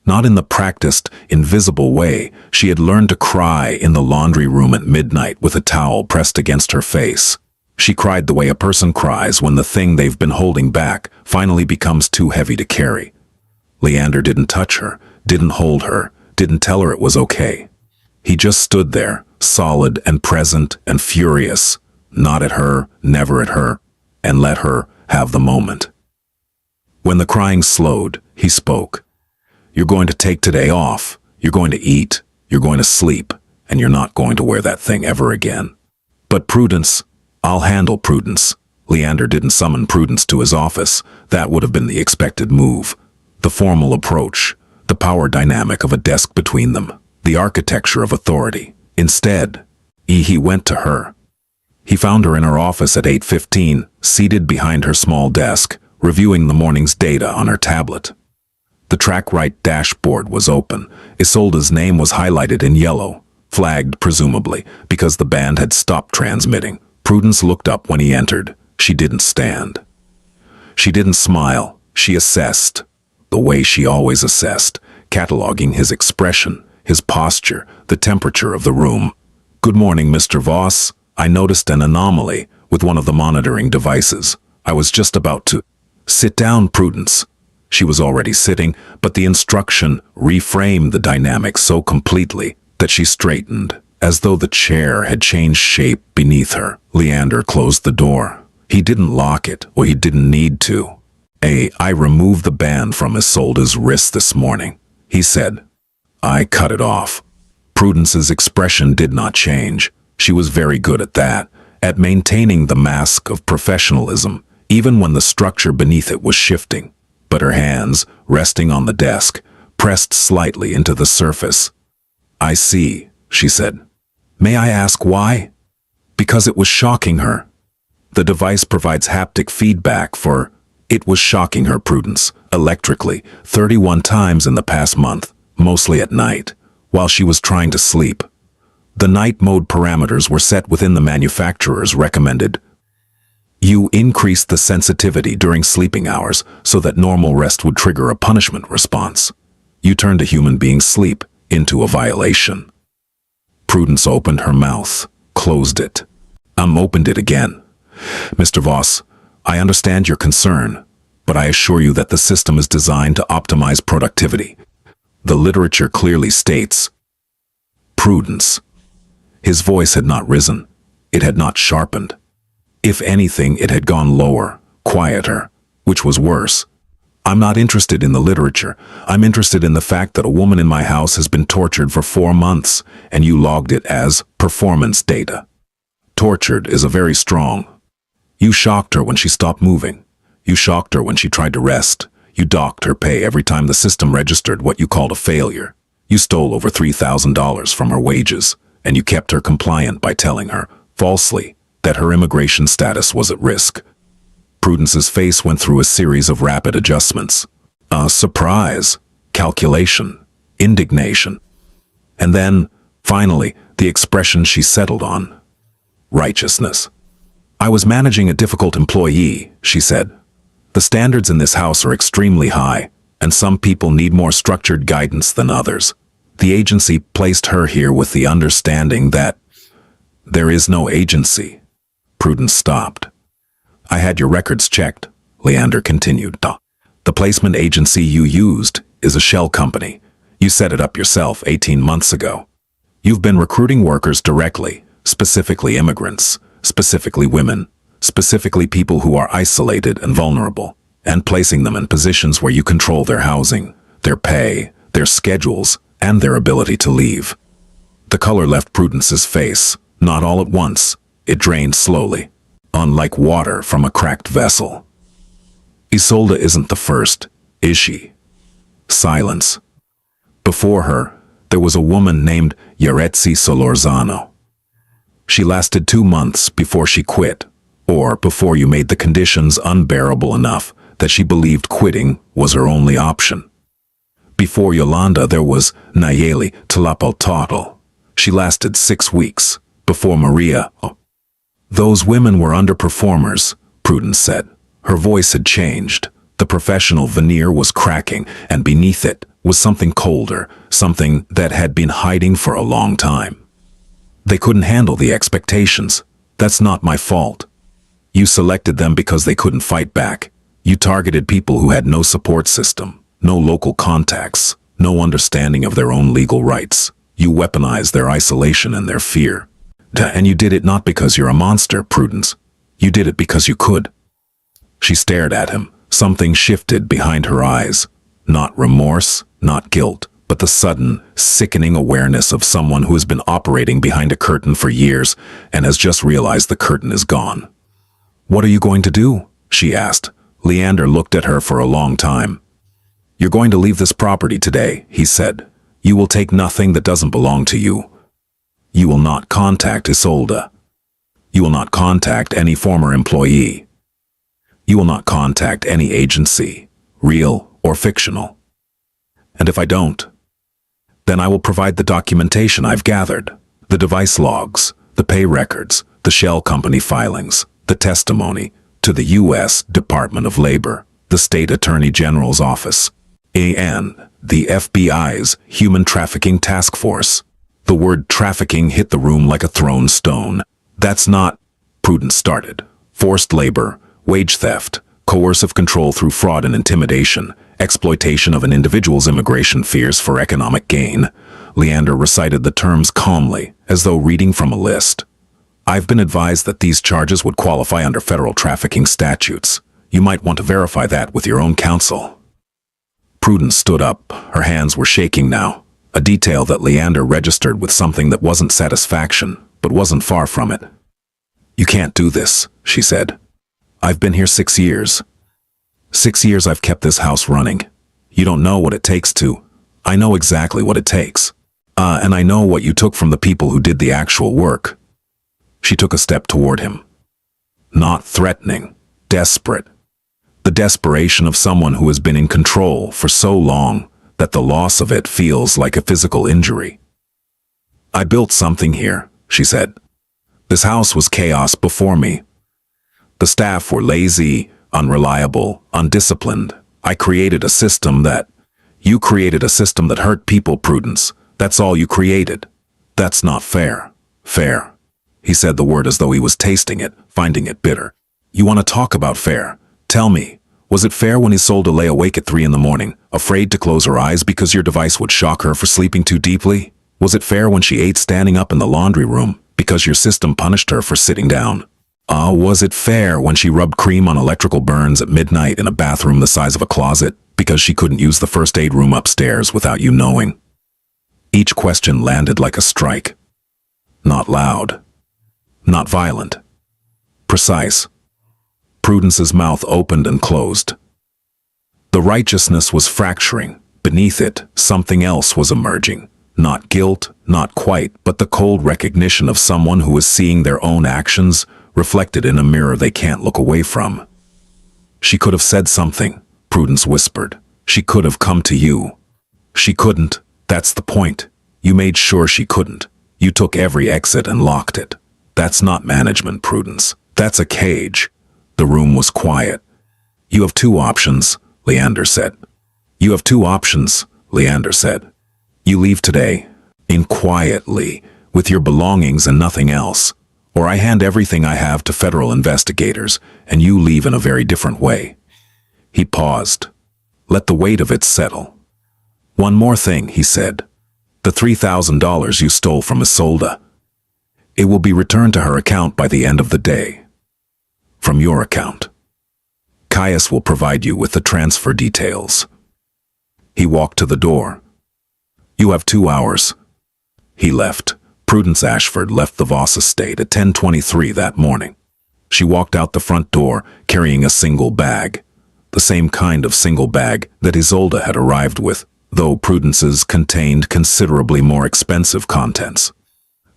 not in the practiced, invisible way she had learned to cry in the laundry room at midnight with a towel pressed against her face. She cried the way a person cries when the thing they've been holding back finally becomes too heavy to carry. Leander didn't touch her, didn't hold her, didn't tell her it was okay. He just stood there, solid and present and furious, not at her, never at her, and let her have the moment. When the crying slowed, he spoke. "You're going to take today off. You're going to eat. You're going to sleep. And you're not going to wear that thing ever again. But Prudence, I'll handle Prudence." Leander didn't summon Prudence to his office. That would have been the expected move. The formal approach, the power dynamic of a desk between them, the architecture of authority. Instead, he went to her. He found her in her office at 8:15, seated behind her small desk, reviewing the morning's data on her tablet. The TrackRight dashboard was open. Isolda's name was highlighted in yellow, flagged presumably because the band had stopped transmitting. Prudence looked up when he entered. She didn't stand. She didn't smile. She assessed, the way she always assessed, cataloging his expression, his posture, the temperature of the room. "Good morning, Mr. Voss. I noticed an anomaly with one of the monitoring devices. I was just about to—" "Sit down, Prudence." She was already sitting, but the instruction reframed the dynamic so completely that she straightened, as though the chair had changed shape beneath her. Leander closed the door. He didn't lock it, or he didn't need to. "I removed the band from Isolda's wrist this morning," he said. "I cut it off." Prudence's expression did not change. She was very good at that, at maintaining the mask of professionalism, even when the structure beneath it was shifting. But her hands, resting on the desk, pressed slightly into the surface. "I see," she said. "May I ask why?" "Because it was shocking her." The device provides haptic feedback for— It was shocking her, Prudence, electrically, 31 times in the past month, mostly at night, while she was trying to sleep. The night mode parameters were set within the manufacturer's recommended. You increased the sensitivity during sleeping hours so that normal rest would trigger a punishment response. You turned a human being's sleep into a violation. Prudence opened her mouth, closed it. Opened it again. "Mr. Voss, I understand your concern, but I assure you that the system is designed to optimize productivity. The literature clearly states—" Prudence. His voice had not risen. It had not sharpened. If anything, it had gone lower, quieter, which was worse. "I'm not interested in the literature. I'm interested in the fact that a woman in my house has been tortured for 4 months, and you logged it as performance data. Tortured is a very strong. You shocked her when she stopped moving. You shocked her when she tried to rest. You docked her pay every time the system registered what you called a failure. You stole over $3,000 from her wages, and you kept her compliant by telling her, falsely, that her immigration status was at risk." Prudence's face went through a series of rapid adjustments. Surprise, calculation, indignation. And then, finally, the expression she settled on. Righteousness. "I was managing a difficult employee," she said. "The standards in this house are extremely high, and some people need more structured guidance than others. The agency placed her here with the understanding that—" "There is no agency." Prudence stopped. "I had your records checked," Leander continued. "The placement agency you used is a shell company. You set it up yourself 18 months ago. You've been recruiting workers directly, specifically immigrants, specifically women, specifically people who are isolated and vulnerable, and placing them in positions where you control their housing, their pay, their schedules, and their ability to leave." The color left Prudence's face, not all at once. It drained slowly, unlike water from a cracked vessel. "Isolda isn't the first, is she?" Silence. Before her, there was a woman named Yaretsi Solorzano. She lasted 2 months before she quit, or before you made the conditions unbearable enough that she believed quitting was her only option. Before Yolanda, there was Nayeli Tlapaltotl. She lasted 6 weeks. Before Maria— "Those women were underperformers," Prudence said. Her voice had changed. The professional veneer was cracking, and beneath it was something colder, something that had been hiding for a long time. "They couldn't handle the expectations. That's not my fault. You selected them because they couldn't fight back. You targeted people who had no support system, no local contacts, no understanding of their own legal rights. You weaponized their isolation and their fear. And you did it not because you're a monster, Prudence. You did it because you could. She stared at him. Something shifted behind her eyes. Not remorse, not guilt, but the sudden, sickening awareness of someone who has been operating behind a curtain for years and has just realized the curtain is gone. "What are you going to do?" she asked. Leander looked at her for a long time. "You're going to leave this property today," he said. "You will take nothing that doesn't belong to you. You will not contact Isolde. You will not contact any former employee. You will not contact any agency, real or fictional. And if I don't, then I will provide the documentation I've gathered, the device logs, the pay records, the shell company filings, the testimony to the U.S. Department of Labor, the State Attorney General's office, and the FBI's Human Trafficking Task Force." The word trafficking hit the room like a thrown stone. "That's not," Prudence started. "Forced labor, wage theft, coercive control through fraud and intimidation, exploitation of an individual's immigration fears for economic gain." Leander recited the terms calmly, as though reading from a list. "I've been advised that these charges would qualify under federal trafficking statutes. You might want to verify that with your own counsel." Prudence stood up. Her hands were shaking now, a detail that Leander registered with something that wasn't satisfaction, but wasn't far from it. "You can't do this," she said. "I've been here 6 years. 6 years I've kept this house running. You don't know what it takes to. I know exactly what it takes. And I know what you took from the people who did the actual work." She took a step toward him. Not threatening, desperate. The desperation of someone who has been in control for so long that the loss of it feels like a physical injury. "I built something here," she said. "This house was chaos before me. The staff were lazy, unreliable, undisciplined. I created a system that... You created a system that hurt people, Prudence. That's all you created. That's not fair." "Fair." He said the word as though he was tasting it, finding it bitter. "You want to talk about fair? Tell me, was it fair when Isolde lay awake at 3 in the morning, afraid to close her eyes because your device would shock her for sleeping too deeply? Was it fair when she ate standing up in the laundry room because your system punished her for sitting down? Was it fair when she rubbed cream on electrical burns at midnight in a bathroom the size of a closet because she couldn't use the first aid room upstairs without you knowing?" Each question landed like a strike. Not loud. Not violent. Precise. Prudence's mouth opened and closed. The righteousness was fracturing. Beneath it, something else was emerging. Not guilt, not quite, but the cold recognition of someone who is seeing their own actions reflected in a mirror they can't look away from. "She could have said something," Prudence whispered. "She could have come to you." "She couldn't. That's the point. You made sure she couldn't. You took every exit and locked it. That's not management, Prudence. That's a cage." The room was quiet. "You have 2 options," Leander said. "You have 2 options," Leander said. "You leave today, in quietly, with your belongings and nothing else, or I hand everything I have to federal investigators, and you leave in a very different way." He paused. Let the weight of it settle. "One more thing," he said. "The $3,000 you stole from Isolde. It will be returned to her account by the end of the day. From your account. Caius will provide you with the transfer details." He walked to the door. "You have 2 hours." He left. Prudence Ashford left the Voss estate at 10:23 that morning. She walked out the front door carrying a single bag. The same kind of single bag that Isolde had arrived with, though Prudence's contained considerably more expensive contents.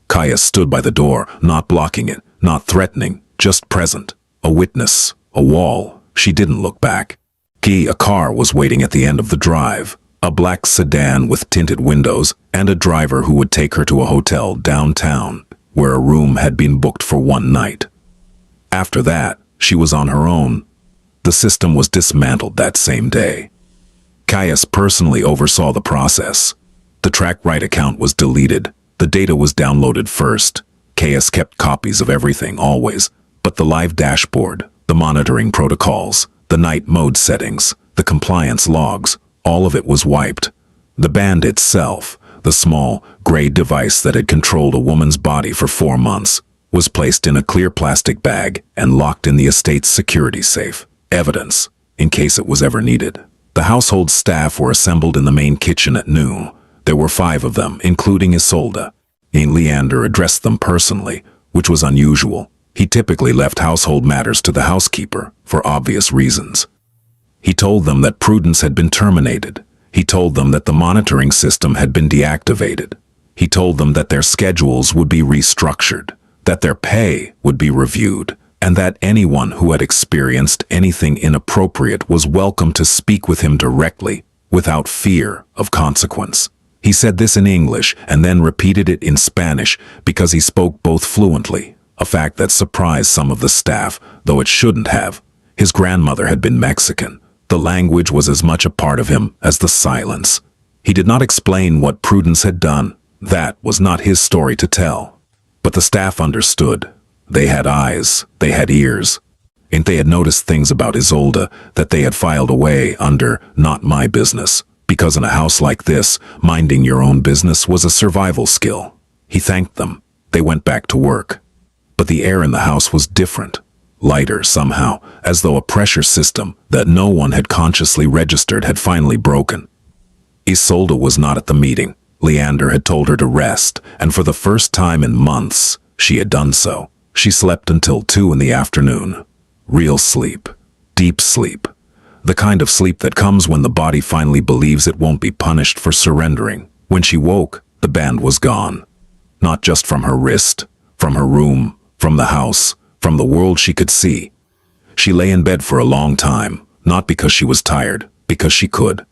Caius stood by the door, not blocking it, not threatening, just present. A witness, a wall. She didn't look back. A car was waiting at the end of the drive, a black sedan with tinted windows, and a driver who would take her to a hotel downtown, where a room had been booked for 1 night. After that, she was on her own. The system was dismantled that same day. Caius personally oversaw the process. The TrackRight account was deleted. The data was downloaded first. Caius kept copies of everything, always. But the live dashboard, the monitoring protocols, the night mode settings, the compliance logs, all of it was wiped. The band itself, the small, gray device that had controlled a woman's body for 4 months, was placed in a clear plastic bag and locked in the estate's security safe. Evidence, in case it was ever needed. The household staff were assembled in the main kitchen at noon. There were 5 of them, including Isolde. Leander addressed them personally, which was unusual. He typically left household matters to the housekeeper, for obvious reasons. He told them that Prudence had been terminated. He told them that the monitoring system had been deactivated. He told them that their schedules would be restructured, that their pay would be reviewed, and that anyone who had experienced anything inappropriate was welcome to speak with him directly, without fear of consequence. He said this in English and then repeated it in Spanish because he spoke both fluently, a fact that surprised some of the staff, though it shouldn't have. His grandmother had been Mexican. The language was as much a part of him as the silence. He did not explain what Prudence had done. That was not his story to tell. But the staff understood. They had eyes, they had ears, and they had noticed things about Isolde that they had filed away under "not my business," because in a house like this, minding your own business was a survival skill. He thanked them. They went back to work. But the air in the house was different, lighter somehow, as though a pressure system that no one had consciously registered had finally broken. Isolde was not at the meeting. Leander had told her to rest, and for the first time in months, she had done so. She slept until 2 in the afternoon. Real sleep. Deep sleep. The kind of sleep that comes when the body finally believes it won't be punished for surrendering. When she woke, the band was gone. Not just from her wrist, from her room, from the house, from the world she could see. She lay in bed for a long time, not because she was tired, because she could.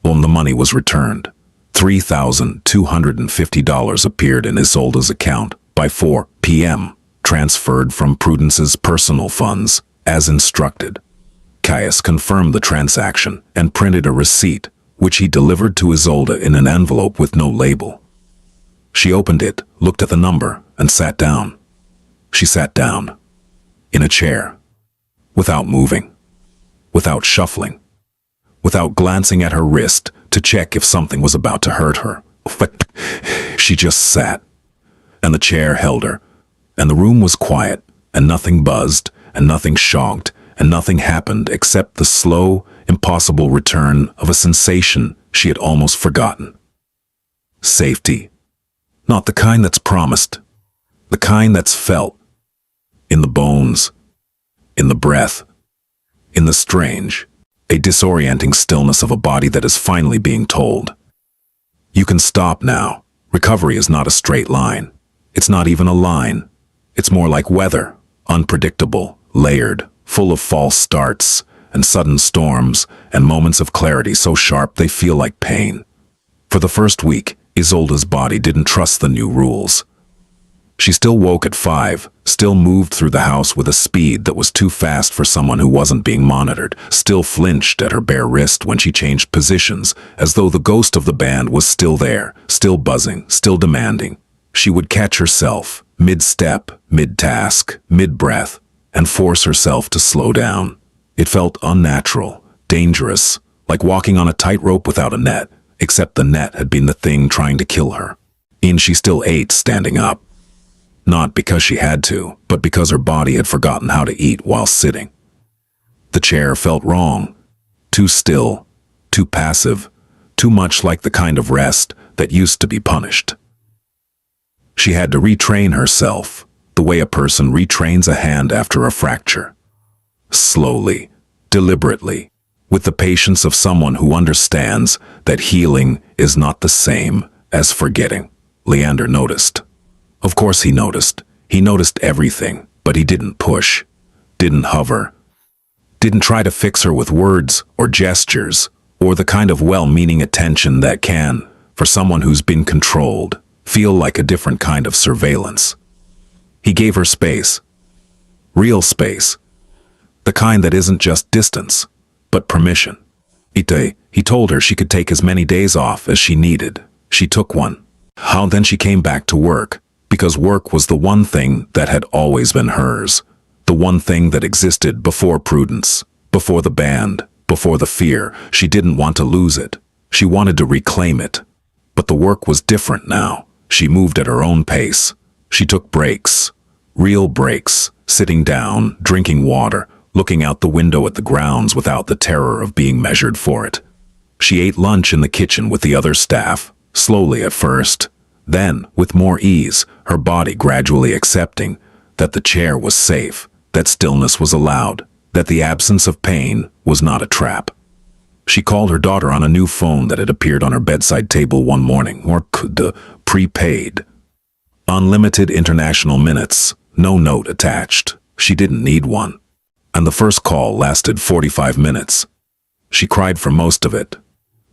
When the money was returned, $3,250 appeared in Isolde's account by 4 p.m., transferred from Prudence's personal funds, as instructed. Caius confirmed the transaction and printed a receipt, which he delivered to Isolde in an envelope with no label. She opened it, looked at the number, and sat down. She sat down, in a chair, without moving, without shuffling, without glancing at her wrist to check if something was about to hurt her. She just sat, and the chair held her, and the room was quiet, and nothing buzzed, and nothing shocked, and nothing happened except the slow, impossible return of a sensation she had almost forgotten. Safety. Not the kind that's promised, the kind that's felt. In the bones, in the breath, in the strange, a disorienting stillness of a body that is finally being told, you can stop now. Recovery is not a straight line. It's not even a line. It's more like weather, unpredictable, layered, full of false starts, and sudden storms, and moments of clarity so sharp they feel like pain. For the first week, Isolde's body didn't trust the new rules. She still woke at 5, still moved through the house with a speed that was too fast for someone who wasn't being monitored, still flinched at her bare wrist when she changed positions, as though the ghost of the band was still there, still buzzing, still demanding. She would catch herself, mid-step, mid-task, mid-breath, and force herself to slow down. It felt unnatural, dangerous, like walking on a tightrope without a net, except the net had been the thing trying to kill her. And she still ate standing up. Not because she had to, but because her body had forgotten how to eat while sitting. The chair felt wrong. Too still, too passive, too much like the kind of rest that used to be punished. She had to retrain herself, the way a person retrains a hand after a fracture. Slowly, deliberately, with the patience of someone who understands that healing is not the same as forgetting. Leander noticed. Of course he noticed. He noticed everything, but he didn't push, didn't hover, didn't try to fix her with words or gestures, or the kind of well-meaning attention that can, for someone who's been controlled, feel like a different kind of surveillance. He gave her space. Real space. The kind that isn't just distance, but permission. He told her she could take as many days off as she needed. She took one. Then she came back to work, because work was the one thing that had always been hers. The one thing that existed before prudence, before the band, before the fear. She didn't want to lose it. She wanted to reclaim it. But the work was different now. She moved at her own pace. She took breaks. Real breaks. Sitting down, drinking water, looking out the window at the grounds without the terror of being measured for it. She ate lunch in the kitchen with the other staff, slowly at first. Then, with more ease, her body gradually accepting that the chair was safe, that stillness was allowed, that the absence of pain was not a trap. She called her daughter on a new phone that had appeared on her bedside table one morning, or prepaid. Unlimited international minutes, no note attached. She didn't need one. And the first call lasted 45 minutes. She cried for most of it.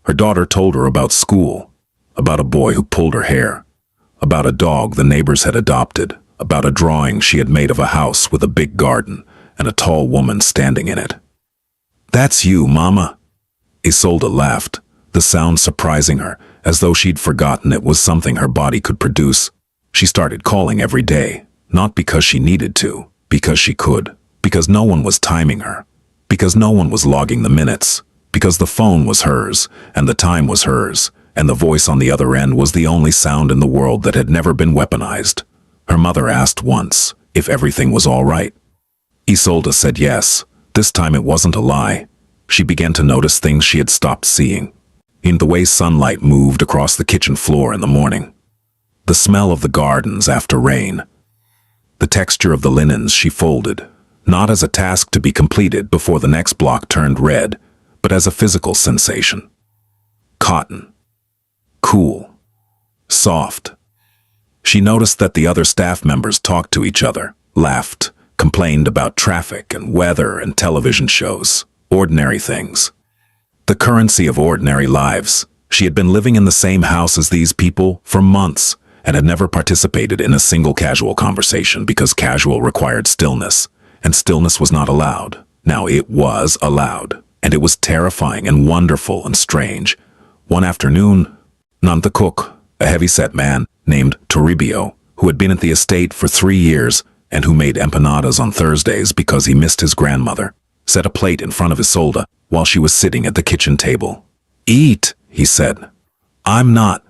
Her daughter told her about school, about a boy who pulled her hair, about a dog the neighbors had adopted, about a drawing she had made of a house with a big garden and a tall woman standing in it. "That's you, Mama." Isolde laughed, the sound surprising her, as though she'd forgotten it was something her body could produce. She started calling every day, not because she needed to, because she could, because no one was timing her, because no one was logging the minutes, because the phone was hers, and the time was hers, and the voice on the other end was the only sound in the world that had never been weaponized. Her mother asked once if everything was all right. Isolde said yes. This time it wasn't a lie. She began to notice things she had stopped seeing. In the way sunlight moved across the kitchen floor in the morning. The smell of the gardens after rain. The texture of the linens she folded, not as a task to be completed before the next block turned red, but as a physical sensation. Cotton. Cool. Soft. She noticed that the other staff members talked to each other, laughed, complained about traffic and weather and television shows, ordinary things. The currency of ordinary lives. She had been living in the same house as these people for months and had never participated in a single casual conversation because casual required stillness, and stillness was not allowed. Now it was allowed, and it was terrifying and wonderful and strange. One afternoon, Nan the cook, a heavy-set man named Toribio, who had been at the estate for 3 years and who made empanadas on Thursdays because he missed his grandmother, set a plate in front of Isolde while she was sitting at the kitchen table. "Eat," he said. "I'm not."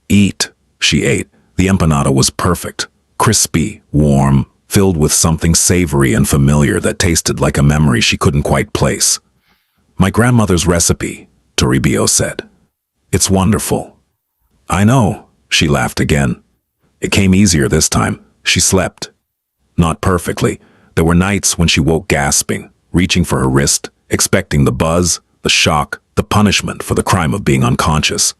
"Eat." She ate. The empanada was perfect, crispy, warm, filled with something savory and familiar that tasted like a memory she couldn't quite place. "My grandmother's recipe," Toribio said. "It's wonderful." "I know," she laughed again. It came easier this time. She slept. Not perfectly. There were nights when she woke gasping, reaching for her wrist, expecting the buzz, the shock, the punishment for the crime of being unconscious.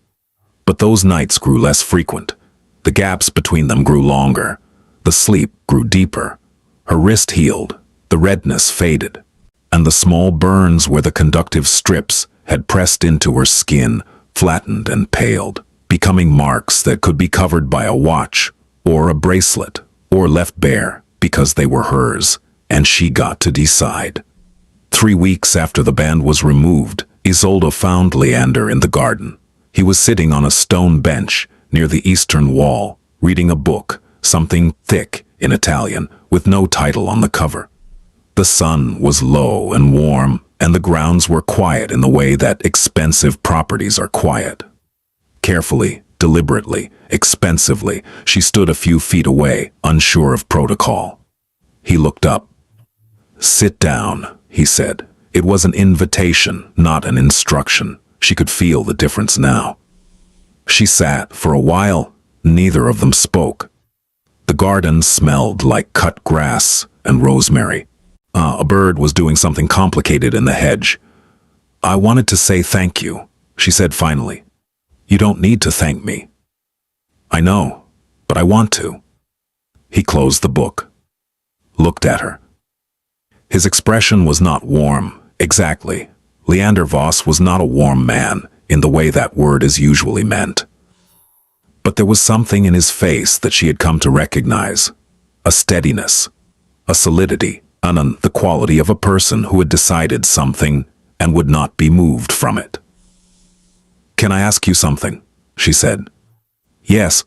But those nights grew less frequent. The gaps between them grew longer. The sleep grew deeper. Her wrist healed. The redness faded. And the small burns where the conductive strips had pressed into her skin flattened and paled, becoming marks that could be covered by a watch or a bracelet or left bare because they were hers, and she got to decide. 3 weeks after the band was removed, Isolde found Leander in the garden. He was sitting on a stone bench near the eastern wall, reading a book, something thick in Italian, with no title on the cover. The sun was low and warm, and the grounds were quiet in the way that expensive properties are quiet. Carefully, deliberately, expensively, she stood a few feet away, unsure of protocol. He looked up. "Sit down," he said. It was an invitation, not an instruction. She could feel the difference now. She sat for a while. Neither of them spoke. The garden smelled like cut grass and rosemary. A bird was doing something complicated in the hedge. "I wanted to say thank you," she said finally. "You don't need to thank me." "I know, but I want to." He closed the book, looked at her. His expression was not warm, exactly. Leander Voss was not a warm man, in the way that word is usually meant. But there was something in his face that she had come to recognize. A steadiness, a solidity, the quality of a person who had decided something and would not be moved from it. "Can I ask you something?" she said. "Yes."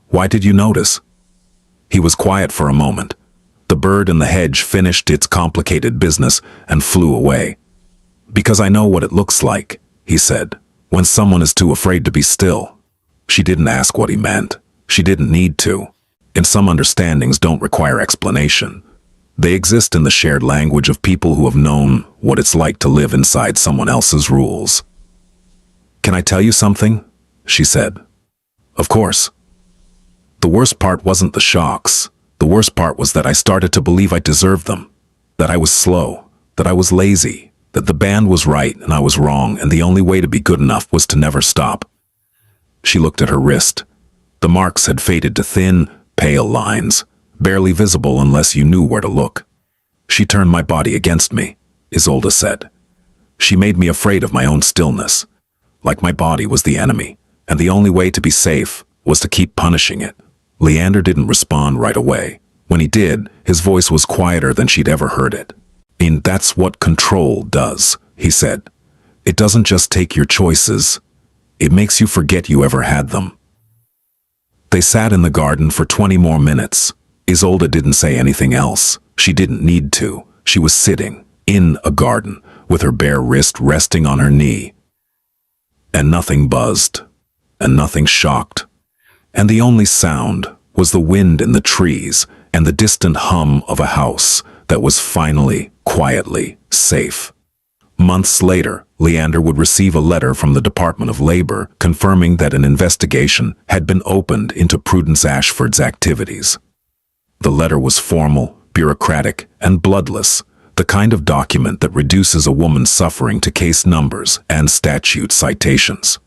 "Why did you notice?" He was quiet for a moment. The bird in the hedge finished its complicated business and flew away. "Because I know what it looks like," he said, "when someone is too afraid to be still." She didn't ask what he meant. She didn't need to. And some understandings don't require explanation. They exist in the shared language of people who have known what it's like to live inside someone else's rules. "Can I tell you something?" she said. "Of course." The worst part wasn't the shocks. The worst part was that I started to believe I deserved them. That I was slow. That I was lazy. That the band was right and I was wrong, and the only way to be good enough was to never stop. She looked at her wrist. The marks had faded to thin, pale lines, barely visible unless you knew where to look. "She turned my body against me," Isolde said. "She made me afraid of my own stillness. Like my body was the enemy, and the only way to be safe was to keep punishing it." Leander didn't respond right away. When he did, his voice was quieter than she'd ever heard it. "And that's what control does," he said. "It doesn't just take your choices. It makes you forget you ever had them." They sat in the garden for 20 more minutes. Isolde didn't say anything else. She didn't need to. She was sitting, in a garden, with her bare wrist resting on her knee. And nothing buzzed. And nothing shocked. And the only sound was the wind in the trees and the distant hum of a house that was finally, quietly, safe. Months later, Leander would receive a letter from the Department of Labor confirming that an investigation had been opened into Prudence Ashford's activities. The letter was formal, bureaucratic, and bloodless, the kind of document that reduces a woman's suffering to case numbers and statute citations.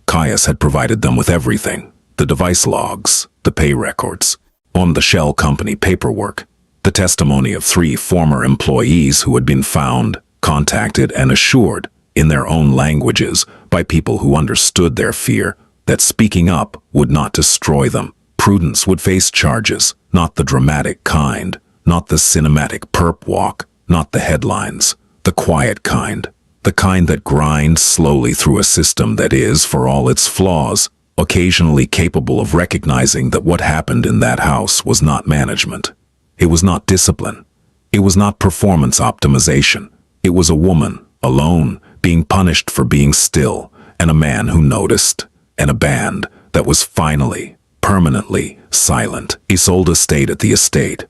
Caius had provided them with everything: the device logs, the pay records, on the shell company paperwork, the testimony of 3 former employees who had been found, contacted, and assured, in their own languages, by people who understood their fear, that speaking up would not destroy them. Prudence would face charges, not the dramatic kind, not the cinematic perp walk, not the headlines, the quiet kind, the kind that grinds slowly through a system that is, for all its flaws, occasionally capable of recognizing that what happened in that house was not management. It was not discipline. It was not performance optimization. It was a woman, alone, being punished for being still, and a man who noticed, and a band that was finally, permanently silent. Isolde stayed at the estate,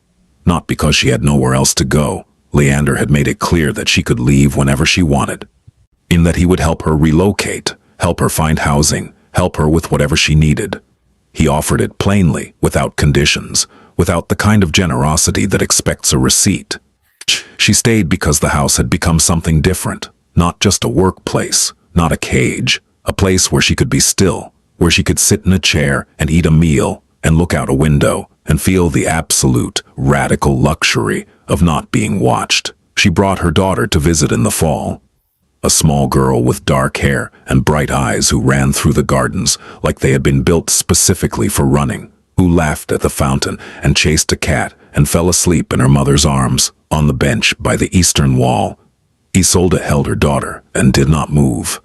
not because she had nowhere else to go. Leander had made it clear that she could leave whenever she wanted, in that he would help her relocate, help her find housing, help her with whatever she needed. He offered it plainly, without conditions, without the kind of generosity that expects a receipt. She stayed because the house had become something different, not just a workplace, not a cage, a place where she could be still, where she could sit in a chair and eat a meal and look out a window and feel the absolute, radical luxury of not being watched. She brought her daughter to visit in the fall, a small girl with dark hair and bright eyes who ran through the gardens like they had been built specifically for running, who laughed at the fountain and chased a cat and fell asleep in her mother's arms on the bench by the eastern wall. Isolde held her daughter and did not move.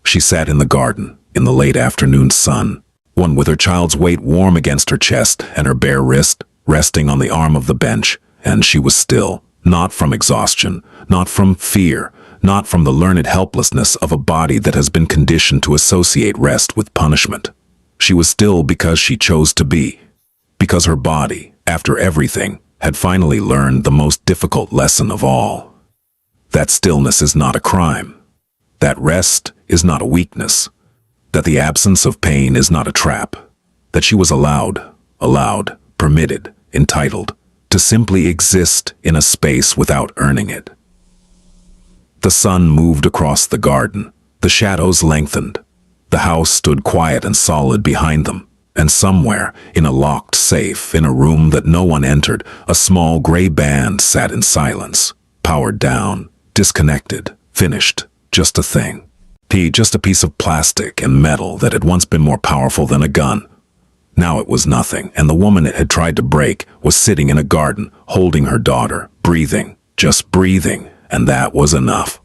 She sat in the garden, in the late afternoon sun, one with her child's weight warm against her chest and her bare wrist resting on the arm of the bench, and she was still, not from exhaustion, not from fear, not from the learned helplessness of a body that has been conditioned to associate rest with punishment. She was still because she chose to be, because her body, after everything, had finally learned the most difficult lesson of all. That stillness is not a crime. That rest is not a weakness. That the absence of pain is not a trap. That she was allowed, permitted, entitled, to simply exist in a space without earning it. The sun moved across the garden. The shadows lengthened. The house stood quiet and solid behind them, and somewhere, in a locked safe, in a room that no one entered, a small gray band sat in silence, powered down, disconnected, finished, just a thing. Just a piece of plastic and metal that had once been more powerful than a gun. Now it was nothing, and the woman it had tried to break was sitting in a garden, holding her daughter, breathing, just breathing, and that was enough.